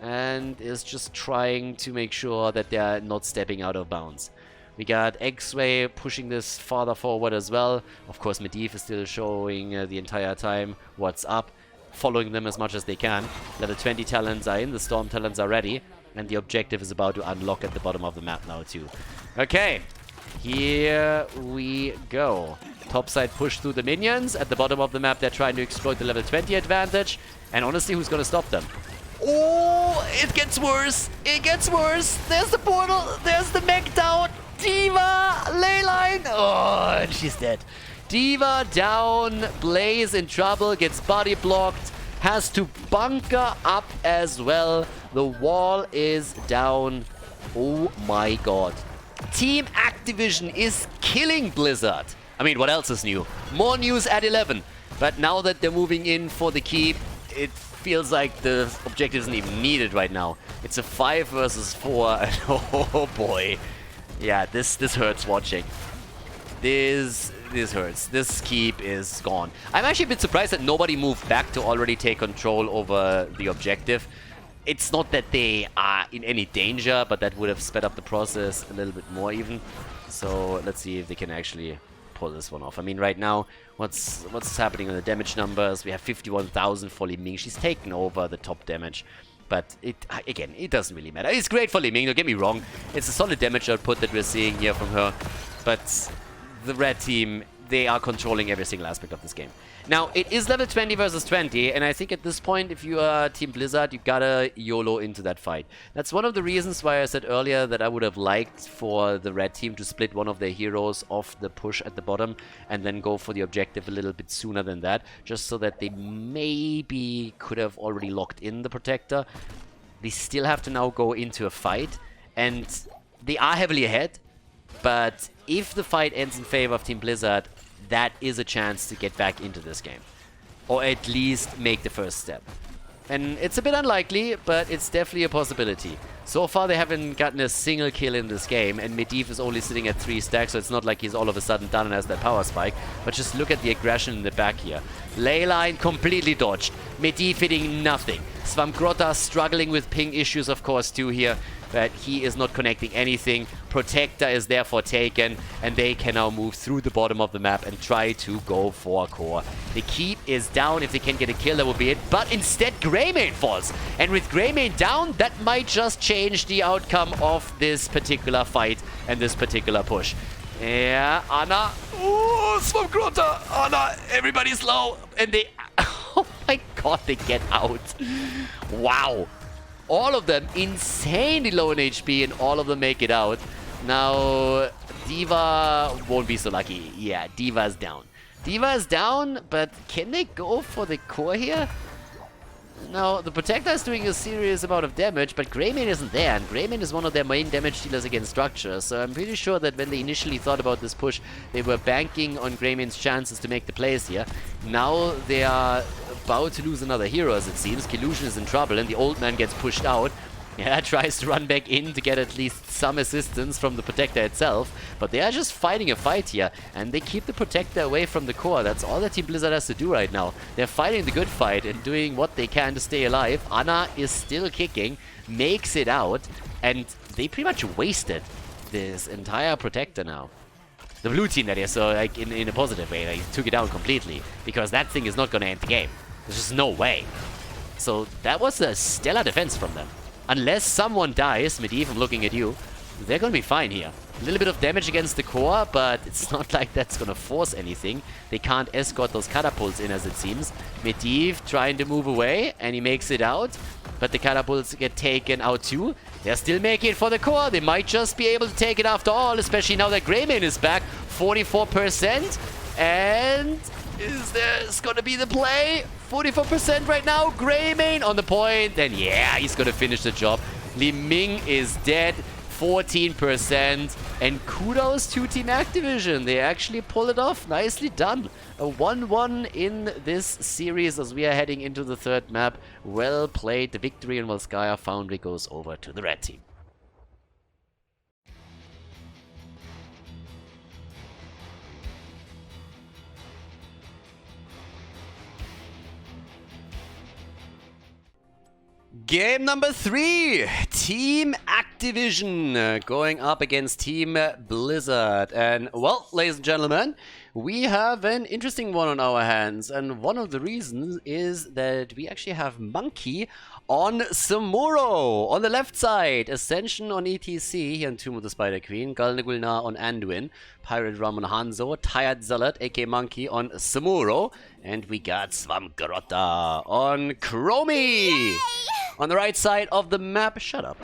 and is just trying to make sure that they're not stepping out of bounds. We got X-Ray pushing this farther forward as well. Of course, Medivh is still showing the entire time what's up, following them as much as they can. Level 20 talents are in, the Storm talents are ready, and the objective is about to unlock at the bottom of the map now too. Okay. Here we go. Topside push through the minions. At the bottom of the map, they're trying to exploit the level 20 advantage. And honestly, who's going to stop them? Oh, it gets worse. It gets worse. There's the portal. There's the mech down. D.Va, Leyline. Oh, and she's dead. D.Va down. Blaze in trouble. Gets body blocked. Has to bunker up as well. The wall is down. Oh my god. Team Activision is killing Blizzard. I mean, what else is new? More news at 11. But now that they're moving in for the keep, it feels like the objective isn't even needed right now. It's a 5 versus 4. And oh boy. Yeah, this hurts watching. This hurts. This keep is gone. I'm actually a bit surprised that nobody moved back to already take control over the objective. It's not that they are in any danger, but that would have sped up the process a little bit more even. So let's see if they can actually pull this one off. I mean, right now, what's happening on the damage numbers? We have 51,000 for Li Ming. She's taken over the top damage. But again, it doesn't really matter. It's great for Li Ming, don't get me wrong. It's a solid damage output that we're seeing here from her. But the red team, they are controlling every single aspect of this game. Now, it is level 20 versus 20, and I think at this point, if you are Team Blizzard, you gotta YOLO into that fight. That's one of the reasons why I said earlier that I would have liked for the red team to split one of their heroes off the push at the bottom and then go for the objective a little bit sooner than that, just so that they maybe could have already locked in the protector. They still have to now go into a fight, and they are heavily ahead, but if the fight ends in favor of Team Blizzard, that is a chance to get back into this game. Or at least make the first step. And it's a bit unlikely, but it's definitely a possibility. So far, they haven't gotten a single kill in this game, and Medivh is only sitting at 3 stacks, so it's not like he's all of a sudden done and has that power spike. But just look at the aggression in the back here. Leyline completely dodged. Medivh hitting nothing. Svamgrota struggling with ping issues, of course, too here. But he is not connecting anything. Protector is therefore taken, and they can now move through the bottom of the map and try to go for core. The keep is down. If they can get a kill, that will be it. But instead, Greymane falls. And with Greymane down, that might just change the outcome of this particular fight and this particular push. Yeah, Anna. Oh, Svamgrota. Anna, everybody's low. And they... Oh my god, they get out. Wow. All of them insanely low in HP, and all of them make it out. Now, D.Va won't be so lucky. Yeah, D.Va's down. D.Va's down, but can they go for the core here? Now, the Protector is doing a serious amount of damage, but Greymane isn't there, and Greymane is one of their main damage dealers against Structure, so I'm pretty sure that when they initially thought about this push, they were banking on Greymane's chances to make the plays here. Now they are about to lose another hero, as it seems. Killusion is in trouble, and the old man gets pushed out. Yeah, tries to run back in to get at least some assistance from the Protector itself. But they are just fighting a fight here, and they keep the Protector away from the core. That's all that Team Blizzard has to do right now. They're fighting the good fight and doing what they can to stay alive. Anna is still kicking, makes it out, and they pretty much wasted this entire Protector now. The blue team, that is, so like in a positive way. They took it down completely, because that thing is not going to end the game. There's just no way. So that was a stellar defense from them. Unless someone dies, Medivh, I'm looking at you, they're going to be fine here. A little bit of damage against the core, but it's not like that's going to force anything. They can't escort those catapults in, as it seems. Medivh trying to move away, and he makes it out. But the catapults get taken out too. They're still making it for the core. They might just be able to take it after all, especially now that Greymane is back. 44%. And is this going to be the play? 44% right now. Greymane on the point. And yeah, he's going to finish the job. Li Ming is dead. 14%. And kudos to Team Activision. They actually pull it off. Nicely done. A 1-1 in this series as we are heading into the third map. Well played. The victory in Volskaya Foundry goes over to the red team. Game number 3, Team Activision going up against Team Blizzard. And, well, ladies and gentlemen, we have an interesting one on our hands. And one of the reasons is that we actually have Monkey on Samuro. On the left side, Ascension on ETC, here on Tomb of the Spider Queen. Galnagulnar on Anduin. Pirate Rum on Hanzo. Tired Zealot, aka Monkey, on Samuro. And we got Svamgrota on Chromie. Yay! On the right side of the map, shut up.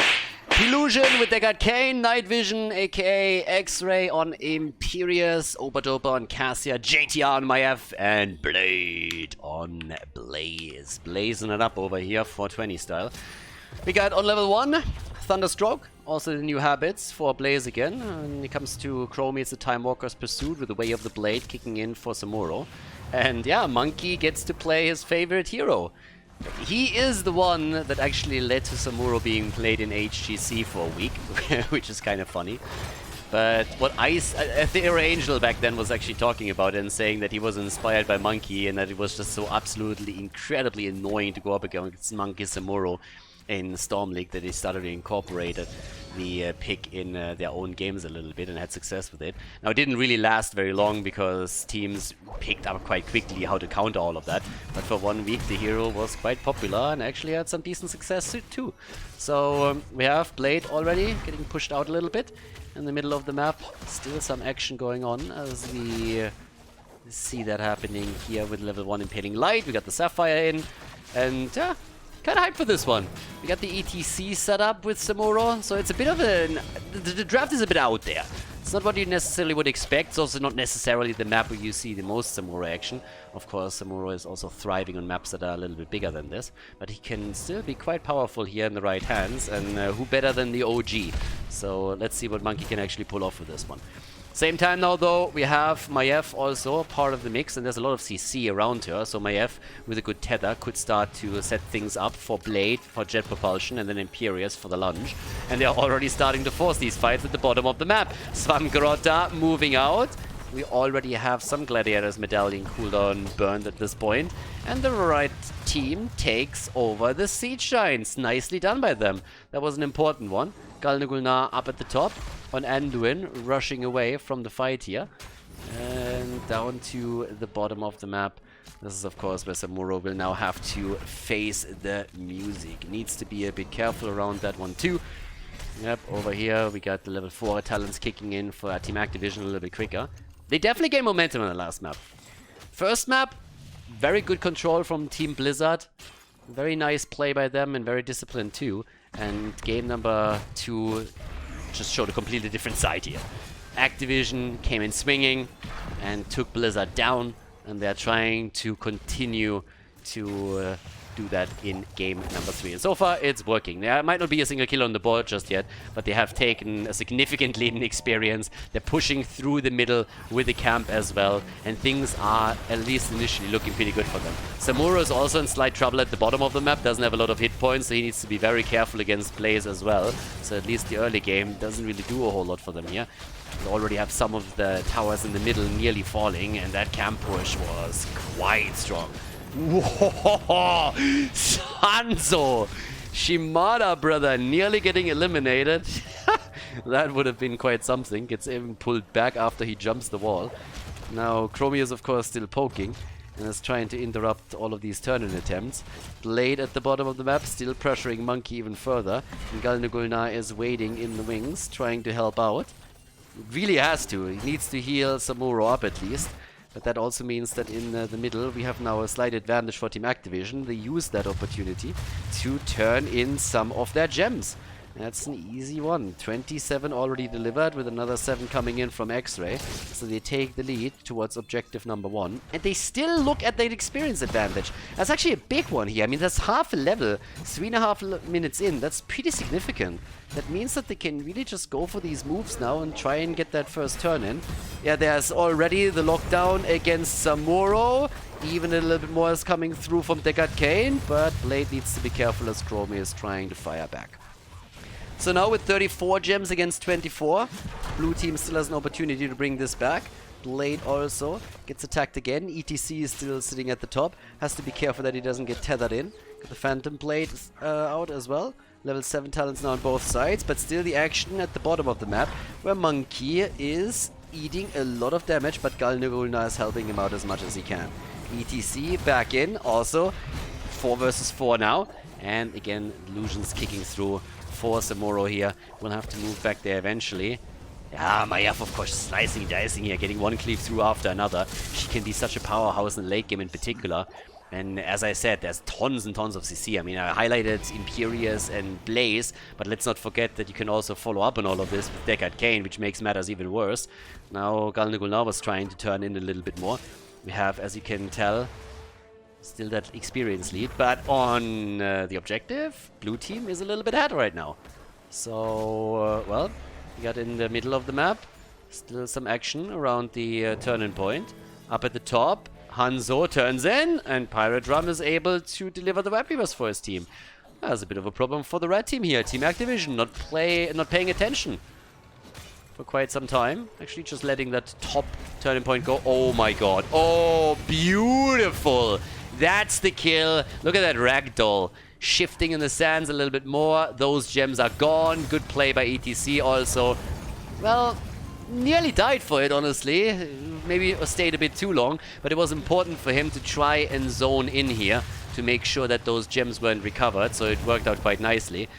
Illusion with Deckard Kane, Night Vision, aka X-Ray on Imperius, Oberdopa on Cassia, JTR on Maiev, and Blade on Blaze. Blazing it up over here, 420 style. We got on level 1, Thunderstroke, also the new habits for Blaze again. When it comes to Chromie, it's the Time Walker's Pursuit with the Way of the Blade kicking in for Samuro. And yeah, Monkey gets to play his favorite hero. He is the one that actually led to Samuro being played in HGC for a week, which is kind of funny. But what Aether Angel back then was actually talking about it and saying that he was inspired by Monkey and that it was just so absolutely incredibly annoying to go up against Monkey Samuro in Storm League that they started to incorporate the pick in their own games a little bit and had success with it. Now, it didn't really last very long because teams picked up quite quickly how to counter all of that. But for 1 week, the hero was quite popular and actually had some decent success too. So we have Blade already getting pushed out a little bit in the middle of the map. Still some action going on as we see that happening here with level 1 Impaling Light. We got the Sapphire in, and yeah, kind of hyped for this one. We got the ETC set up with Samuro, so it's a bit of a... The draft is a bit out there. It's not what you necessarily would expect. It's also not necessarily the map where you see the most Samuro action. Of course, Samuro is also thriving on maps that are a little bit bigger than this, but he can still be quite powerful here in the right hands, and who better than the OG? So let's see what Monkey can actually pull off with this one. Same time now, though, we have Maiev also part of the mix, and there's a lot of CC around her, so Maiev, with a good tether, could start to set things up for Blade, for jet propulsion, and then Imperius for the lunge. And they're already starting to force these fights at the bottom of the map. Svamgrota moving out, We already have some Gladiators medallion cooldown burned at this point, and the red team takes over the Siege Giants. Nicely done by them. That was an important one. Galnagulnar up at the top, on Anduin rushing away from the fight here, and down to the bottom of the map. This is of course where Samuro will now have to face the music. Needs to be a bit careful around that one too. Yep, over here we got the level 4 talents kicking in for Team Activision a little bit quicker. They definitely gained momentum on the last map. First map, very good control from Team Blizzard. Very nice play by them and very disciplined too. And game number 2 just showed a completely different side here. Activision came in swinging and took Blizzard down. And they're trying to continue to do that in game number 3. And so far, it's working. There might not be a single kill on the board just yet, but they have taken a significant lead in experience. They're pushing through the middle with the camp as well, and things are, at least initially, looking pretty good for them. Samuro is also in slight trouble at the bottom of the map, doesn't have a lot of hit points, so he needs to be very careful against plays as well. So at least the early game doesn't really do a whole lot for them here. We already have some of the towers in the middle nearly falling, and that camp push was quite strong. Whoa! Sanzo! Shimada, brother, nearly getting eliminated. That would have been quite something. Gets even pulled back after he jumps the wall. Now, Chromie is, of course, still poking and is trying to interrupt all of these turn-in attempts. Blade at the bottom of the map, still pressuring Monkey even further. And Galnagulnar is waiting in the wings, trying to help out. Really has to. He needs to heal Samuro up at least. But that also means that in the middle we have now a slight advantage for Team Activision. They use that opportunity to turn in some of their gems. That's an easy one. 27 already delivered with another 7 coming in from X-Ray. So they take the lead towards objective number 1. And they still look at that experience advantage. That's actually a big one here. I mean, that's half a level, 3.5 minutes in. That's pretty significant. That means that they can really just go for these moves now and try and get that first turn in. Yeah, there's already the lockdown against Samuro. Even a little bit more is coming through from Deckard Cain, but Blade needs to be careful as Chromie is trying to fire back. So now with 34 gems against 24, blue team still has an opportunity to bring this back. Blade also gets attacked again. ETC is still sitting at the top. Has to be careful that he doesn't get tethered in. Got the Phantom Blade out as well. Level 7 talents now on both sides, but still the action at the bottom of the map, where Monkey is eating a lot of damage, but Galnagulnar is helping him out as much as he can. ETC back in, also 4 versus 4 now. And again, Illusions kicking through for Samuro here. We'll have to move back there eventually. Yeah, Mayaf, of course, slicing, dicing here, getting one cleave through after another. She can be such a powerhouse in the late game in particular. And as I said, there's tons and tons of CC. I mean, I highlighted Imperius and Blaze, but let's not forget that you can also follow up on all of this with Deckard Cain, which makes matters even worse. Now, Galnagulnar was trying to turn in a little bit more. We have, as you can tell, still that experience lead, but on the objective, blue team is a little bit ahead right now. So, well, we got in the middle of the map, still some action around the turn-in point. Up at the top, Hanzo turns in, and Pirate Drum is able to deliver the web weavers for his team. That's a bit of a problem for the red team here. Team Activision not paying attention for quite some time. Actually, just letting that top turning point go. Oh my god. Oh, beautiful. That's the kill. Look at that ragdoll. Shifting in the sands a little bit more. Those gems are gone. Good play by ETC also. Well, nearly died for it, honestly. Maybe stayed a bit too long, but it was important for him to try and zone in here to make sure that those gems weren't recovered, so it worked out quite nicely.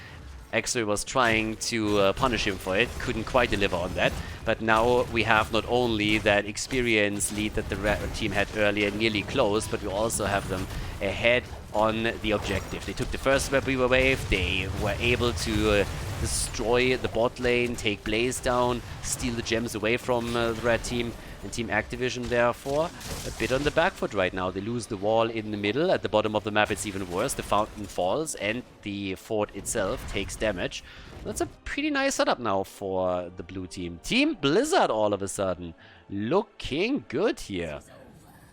X-Ray was trying to punish him for it, couldn't quite deliver on that, but now we have not only that experience lead that the red team had earlier nearly closed, but we also have them ahead on the objective. They took the first web weaver wave, they were able to destroy the bot lane, take Blaze down, steal the gems away from the red team. And Team Activision, therefore, a bit on the back foot right now. They lose the wall in the middle. At the bottom of the map, it's even worse. The fountain falls, and the fort itself takes damage. That's a pretty nice setup now for the blue team. Team Blizzard, all of a sudden, looking good here.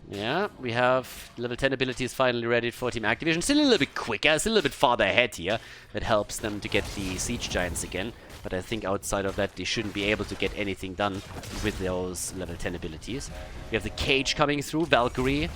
Yeah, we have level 10 abilities finally ready for Team Activision. Still a little bit quicker, still a little bit farther ahead here. That helps them to get the Siege Giants again. But I think outside of that, they shouldn't be able to get anything done with those level 10 abilities. We have the Cage coming through, Valkyrie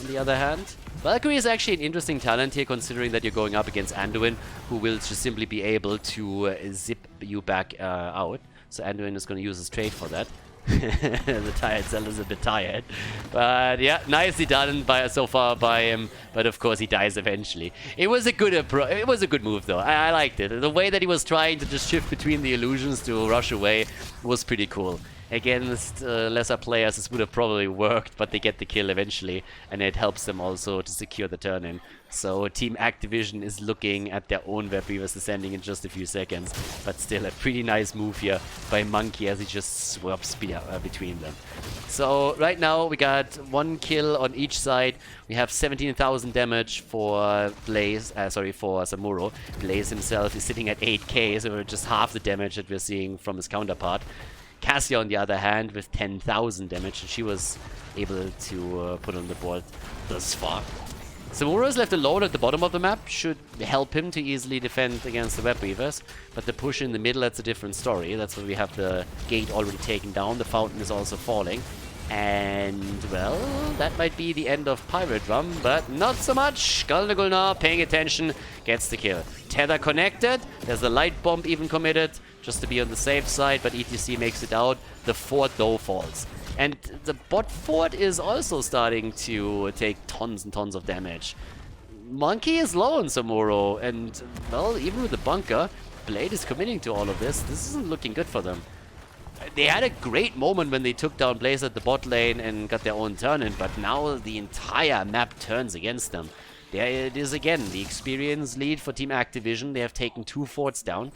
on the other hand. Valkyrie is actually an interesting talent here, considering that you're going up against Anduin, who will just simply be able to zip you back out. So Anduin is going to use his trade for that. The tired cell is a bit tired, but yeah, nicely done so far by him. But of course, he dies eventually. It was a good it was a good move, though. I liked it. The way that he was trying to just shift between the illusions to rush away was pretty cool. Against lesser players, this would have probably worked, but they get the kill eventually, and it helps them also to secure the turn-in. So Team Activision is looking at their own web weavers descending in just a few seconds, but still a pretty nice move here by Monkey as he just swaps between them. So right now we got 1 kill on each side. We have 17,000 damage for Blaze, for Samuro. Blaze himself is sitting at 8k, so just half the damage that we're seeing from his counterpart. Cassia, on the other hand, with 10,000 damage, and she was able to put on the board thus far. Samuro is left alone at the bottom of the map, should help him to easily defend against the web weavers, but the push in the middle, that's a different story. That's where we have the gate already taken down, the fountain is also falling, and, well, that might be the end of Pirate Drum, but not so much. Khaldor now paying attention, gets the kill. Tether connected, there's the light bomb even committed, just to be on the safe side, but ETC makes it out. The fort, though, falls. And the bot fort is also starting to take tons and tons of damage. Monkey is low on Samuro, and, well, even with the bunker, Blade is committing to all of this. This isn't looking good for them. They had a great moment when they took down Blaze at the bot lane and got their own turn-in, but now the entire map turns against them. There it is again, the experience lead for Team Activision. They have taken 2 forts down.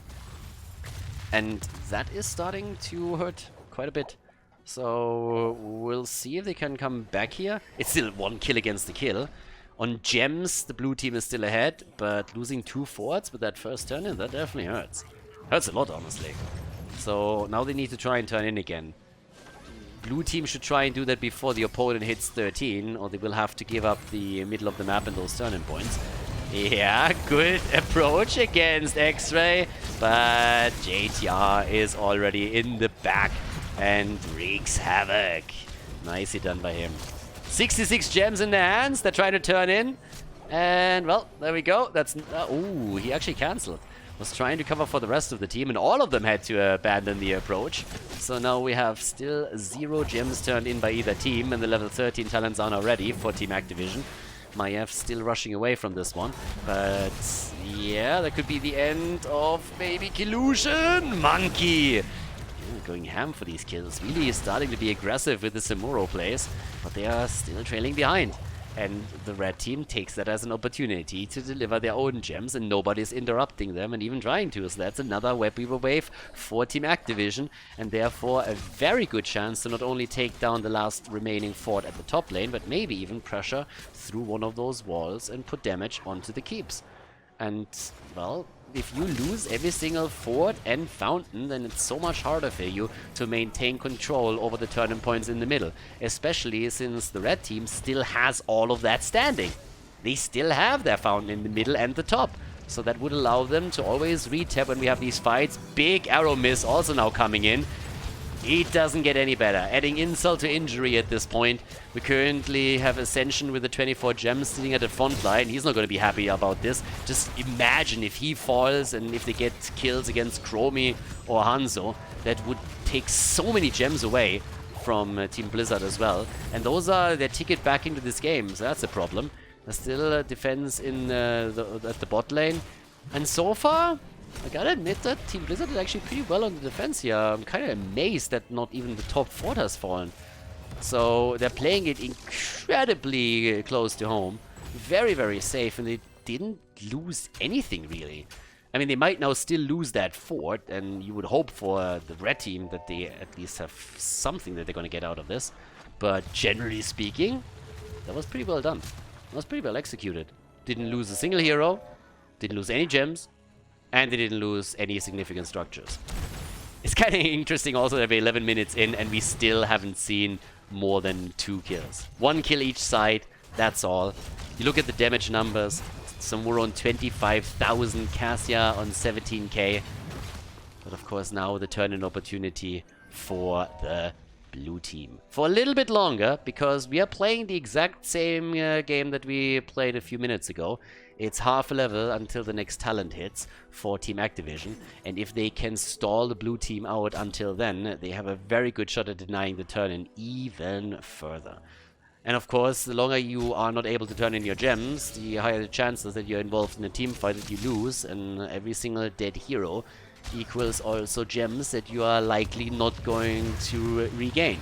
And that is starting to hurt quite a bit. So we'll see if they can come back here. It's still 1 kill against the kill. On gems, the blue team is still ahead, but losing 2 forts with that first turn-in, that definitely hurts. Hurts a lot, honestly. So now they need to try and turn in again. Blue team should try and do that before the opponent hits 13, or they will have to give up the middle of the map and those turn-in points. Yeah, good approach against X-Ray, but JTR is already in the back and wreaks havoc. Nicely done by him. 66 gems in their hands, they're trying to turn in, and well, there we go. That's ooh, he actually cancelled. Was trying to cover for the rest of the team, and all of them had to abandon the approach. So now we have still 0 gems turned in by either team, and the level 13 talents are now ready for Team Activision. Maiev still rushing away from this one, but yeah, that could be the end of maybe Killusion. Monkey! Yeah, going ham for these kills, really starting to be aggressive with the Samuro plays, but they are still trailing behind. And the red team takes that as an opportunity to deliver their own gems, and nobody's interrupting them and even trying to. So that's another web weaver wave for Team Activision, and therefore a very good chance to not only take down the last remaining fort at the top lane, but maybe even pressure through one of those walls and put damage onto the keeps. And, well, if you lose every single fort and fountain, then it's so much harder for you to maintain control over the turn-in points in the middle. Especially since the red team still has all of that standing. They still have their fountain in the middle and the top. So that would allow them to always retap when we have these fights. Big arrow miss also now coming in. It doesn't get any better. Adding insult to injury at this point. We currently have Ascension with the 24 gems sitting at the front line. He's not going to be happy about this. Just imagine if he falls and if they get kills against Chromie or Hanzo. That would take so many gems away from Team Blizzard as well. And those are their ticket back into this game. So that's a problem. There's still a defense in at the bot lane. And so far, I gotta admit that Team Blizzard is actually pretty well on the defense here. I'm kind of amazed that not even the top fort has fallen. So they're playing it incredibly close to home. Very, very safe, and they didn't lose anything really. I mean, they might now still lose that fort, and you would hope for the red team that they at least have something that they're going to get out of this. But generally speaking, that was pretty well done. That was pretty well executed. Didn't lose a single hero, didn't lose any gems, and they didn't lose any significant structures. It's kind of interesting also that we're 11 minutes in and we still haven't seen more than 2 kills. 1 kill each side, that's all. You look at the damage numbers, somewhere on 25,000, Cassia on 17k. But of course now the turn-in opportunity for the blue team. For a little bit longer, because we are playing the exact same game that we played a few minutes ago. It's half a level until the next talent hits for Team Activision. And if they can stall the blue team out until then, they have a very good shot at denying the turn-in even further. And of course, the longer you are not able to turn in your gems, the higher the chances that you're involved in a team fight that you lose, and every single dead hero equals also gems that you are likely not going to regain.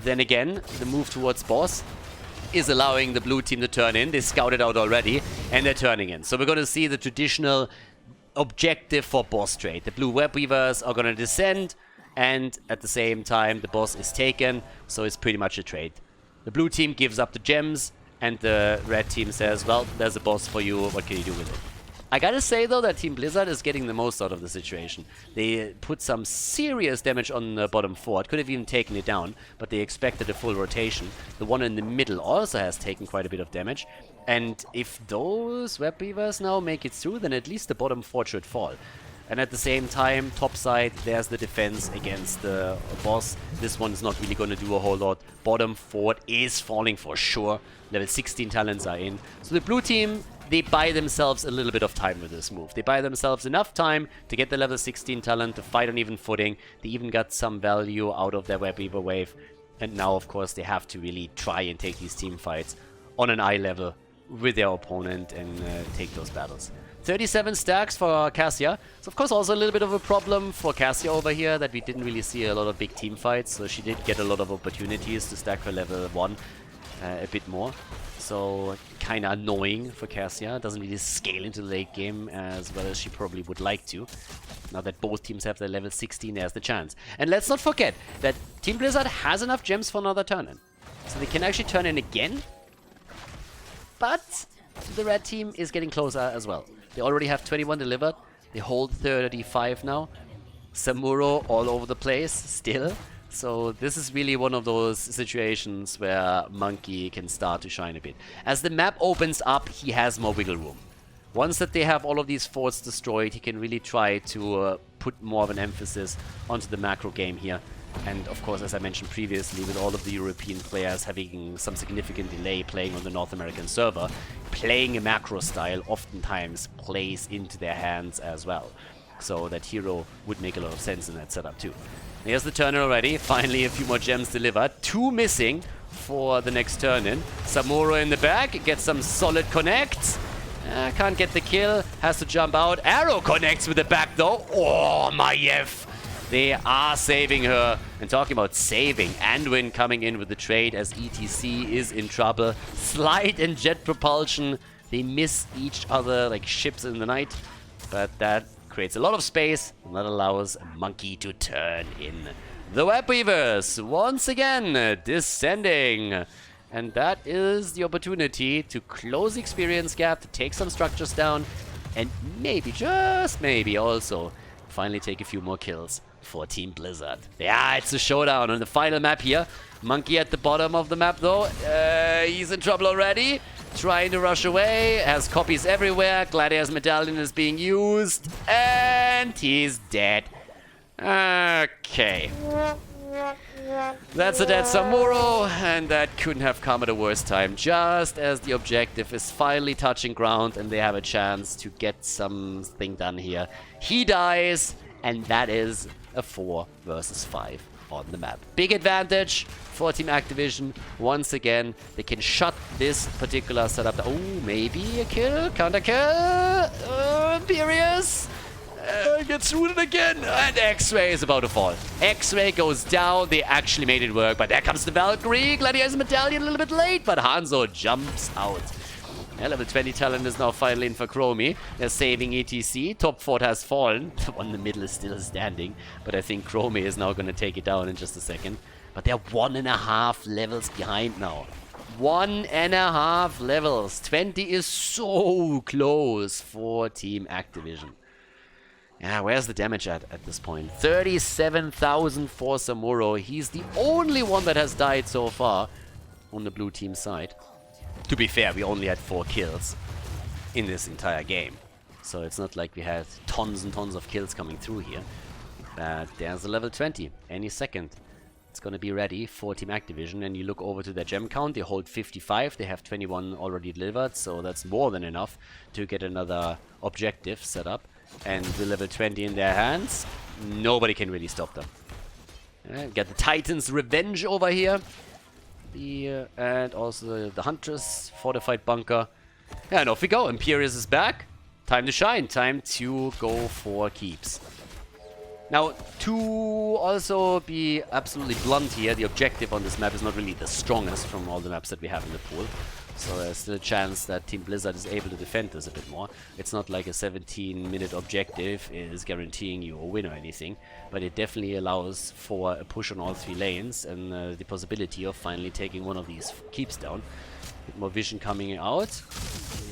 Then again, the move towards boss is allowing the blue team to turn in. They scouted out already, and they're turning in. So we're going to see the traditional objective for boss trade. The blue web weavers are going to descend, and at the same time, the boss is taken, so it's pretty much a trade. The blue team gives up the gems, and the red team says, well, there's a boss for you, what can you do with it? I gotta say, though, that Team Blizzard is getting the most out of the situation. They put some serious damage on the bottom fort, could have even taken it down, but they expected a full rotation. The one in the middle also has taken quite a bit of damage, and if those web weavers now make it through, then at least the bottom fort should fall. And at the same time, top side, there's the defense against the boss. This one's not really going to do a whole lot. Bottom fort is falling for sure. Level 16 talents are in. So the blue team, they buy themselves a little bit of time with this move. They buy themselves enough time to get the level 16 talent, to fight on even footing. They even got some value out of their web weaver wave. And now, of course, they have to really try and take these team fights on an eye level with their opponent and take those battles. 37 stacks for Cassia. It's of course also a little bit of a problem for Cassia over here that we didn't really see a lot of big team fights. So she did get a lot of opportunities to stack her level 1 a bit more. So kind of annoying for Cassia. Doesn't really scale into the late game as well as she probably would like to. Now that both teams have their level 16, there's the chance. And let's not forget that Team Blizzard has enough gems for another turn-in. So they can actually turn in again. But the red team is getting closer as well. They already have 21 delivered. They hold 35 now. Samuro all over the place still. So this is really one of those situations where Monkey can start to shine a bit. As the map opens up, he has more wiggle room. Once that they have all of these forts destroyed, he can really try to put more of an emphasis onto the macro game here. And of course, as I mentioned previously, with all of the European players having some significant delay playing on the North American server, playing a macro style oftentimes plays into their hands as well. So that hero would make a lot of sense in that setup too. Here's the turn-in already. Finally, a few more gems delivered. 2 missing for the next turn-in. Samuro in the back gets some solid connects. Can't get the kill. Has to jump out. Arrow connects with the back though. Oh, Maiev. They are saving her. And talking about saving, Anduin coming in with the trade as ETC is in trouble. Slide and jet propulsion. They miss each other like ships in the night. But that creates a lot of space. And that allows Monkey to turn in. The web weavers once again descending. And that is the opportunity to close the experience gap, to take some structures down. And maybe, just maybe also, finally take a few more kills for Team Blizzard. Yeah, it's a showdown on the final map here. Monkey at the bottom of the map though. He's in trouble already. Trying to rush away. Has copies everywhere. Gladiator's medallion is being used. And he's dead. Okay. That's a dead Samuro, and that couldn't have come at a worse time. Just as the objective is finally touching ground and they have a chance to get something done here. He dies, and that is a 4 versus 5 on the map. Big advantage for Team Activision. Once again, they can shut this particular setup. Oh, maybe a kill, counter kill. Imperious. Gets rooted again, and X-Ray is about to fall. X-Ray goes down. They actually made it work, but there comes the Valkyrie. Gladiator's medallion a little bit late, but Hanzo jumps out. Yeah, level 20 talent is now finally in for Chromie. They're saving ETC. Top fort has fallen. The one in the middle is still standing, but I think Chromie is now going to take it down in just a second. But they're 1.5 levels behind now. 1.5 levels. 20 is so close for Team Activision. Yeah, where's the damage at this point? 37,000 for Samuro. He's the only one that has died so far on the blue team side. To be fair, we only had 4 kills in this entire game. So it's not like we had tons and tons of kills coming through here. But there's a level 20. Any second. It's gonna be ready for Team Activision. And you look over to their gem count. They hold 55. They have 21 already delivered. So that's more than enough to get another objective set up. And with level 20 in their hands, nobody can really stop them. Got the Titan's Revenge over here. And also the Huntress Fortified Bunker. Yeah, and off we go. Imperius is back. Time to shine. Time to go for keeps. Now, to also be absolutely blunt here, the objective on this map is not really the strongest from all the maps that we have in the pool. So there's still a chance that Team Blizzard is able to defend this a bit more. It's not like a 17-minute objective is guaranteeing you a win or anything, but it definitely allows for a push on all 3 lanes and the possibility of finally taking one of these keeps down. A bit more vision coming out.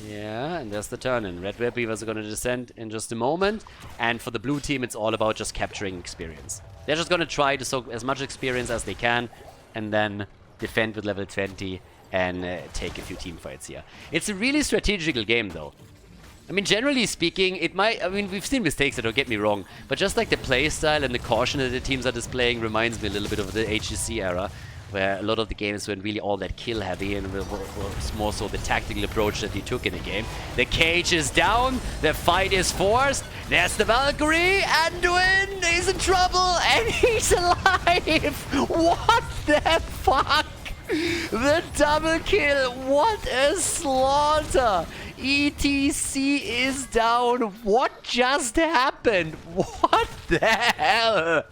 Yeah, and there's the turn in. Red Web Weavers are going to descend in just a moment. And for the blue team, it's all about just capturing experience. They're just going to try to soak as much experience as they can and then defend with level 20 and take a few team fights here. It's a really strategical game, though. I mean, generally speaking, it might... I mean, we've seen mistakes, don't get me wrong. But just like the playstyle and the caution that the teams are displaying reminds me a little bit of the HGC era, where a lot of the games were really all that kill heavy and was more so the tactical approach that he took in the game. The cage is down, the fight is forced, there's the Valkyrie, Anduin is in trouble, and he's alive! What the fuck? The double kill, what a slaughter! ETC is down. What just happened? What the hell?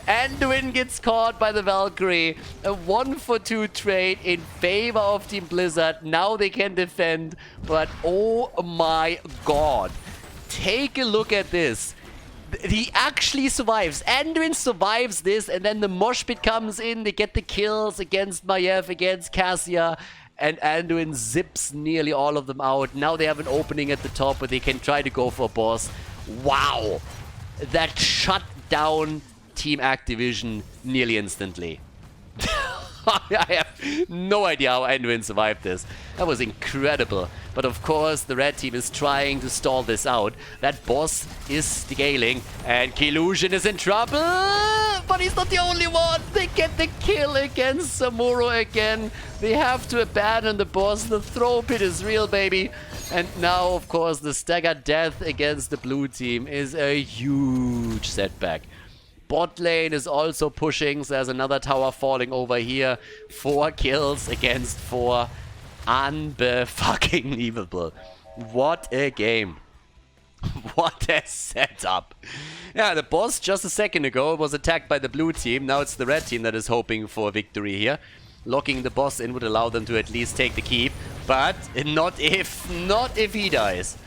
Anduin gets caught by the Valkyrie. A 1-for-2 trade in favor of Team Blizzard. Now they can defend. But oh my god. Take a look at this. He actually survives. Anduin survives this, and then the mosh pit comes in. They get the kills against Maiev, against Cassia. And Anduin zips nearly all of them out. Now they have an opening at the top where they can try to go for a boss. Wow! That shut down Team Activision nearly instantly. I have no idea how Anduin survived this. That was incredible. But of course, the red team is trying to stall this out. That boss is scaling, and Killusion is in trouble. But he's not the only one. They get the kill against Samuro again. They have to abandon the boss. The throw pit is real, baby. And now, of course, the staggered death against the blue team is a huge setback. Bot lane is also pushing, so there's another tower falling over here. 4 kills against 4. Unbe-fucking-believable. What a game. What a setup. Yeah, the boss just a second ago was attacked by the blue team. Now it's the red team that is hoping for a victory here. Locking the boss in would allow them to at least take the keep. But not if he dies.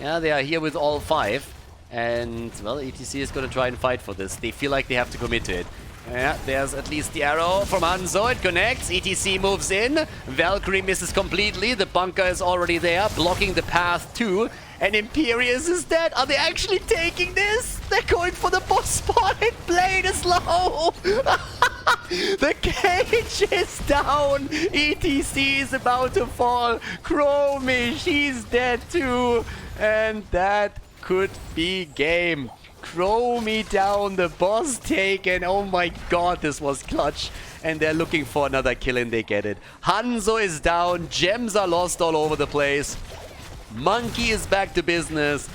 Yeah, they are here with all 5. And, well, ETC is going to try and fight for this. They feel like they have to commit to it. Yeah, there's at least the arrow from Hanzo. It connects. ETC moves in. Valkyrie misses completely. The bunker is already there, blocking the path too. And Imperius is dead. Are they actually taking this? They're going for the boss spot. Blade is low. The cage is down. ETC is about to fall. Chromie, she's dead too. And that could be game. Chromie down, the boss taken. Oh my god, this was clutch. And they're looking for another kill and they get it. Hanzo is down. Gems are lost all over the place. Monkey is back to business.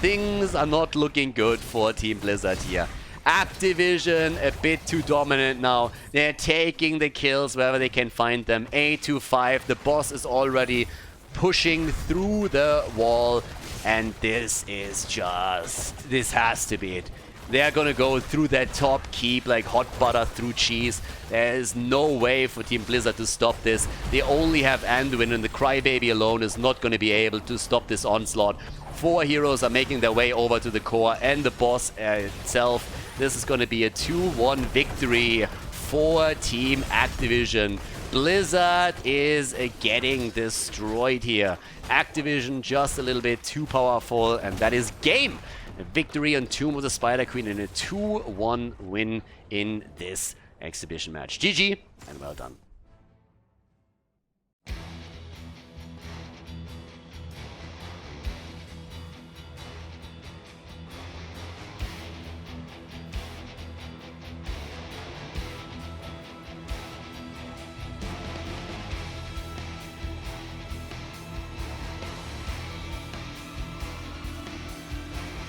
Things are not looking good for Team Blizzard here. Activision a bit too dominant now. They're taking the kills wherever they can find them. 8-5. The boss is already pushing through the wall. And this is just... this has to be it. They're gonna go through that top keep like hot butter through cheese. There is no way for Team Blizzard to stop this. They only have Anduin, and the Crybaby alone is not gonna be able to stop this onslaught. 4 heroes are making their way over to the core and the boss itself. This is gonna be a 2-1 victory for Team Activision. Blizzard is getting destroyed here. Activision just a little bit too powerful, and that is game. a victory on Tomb of the Spider Queen and a 2-1 win in this exhibition match. GG and well done.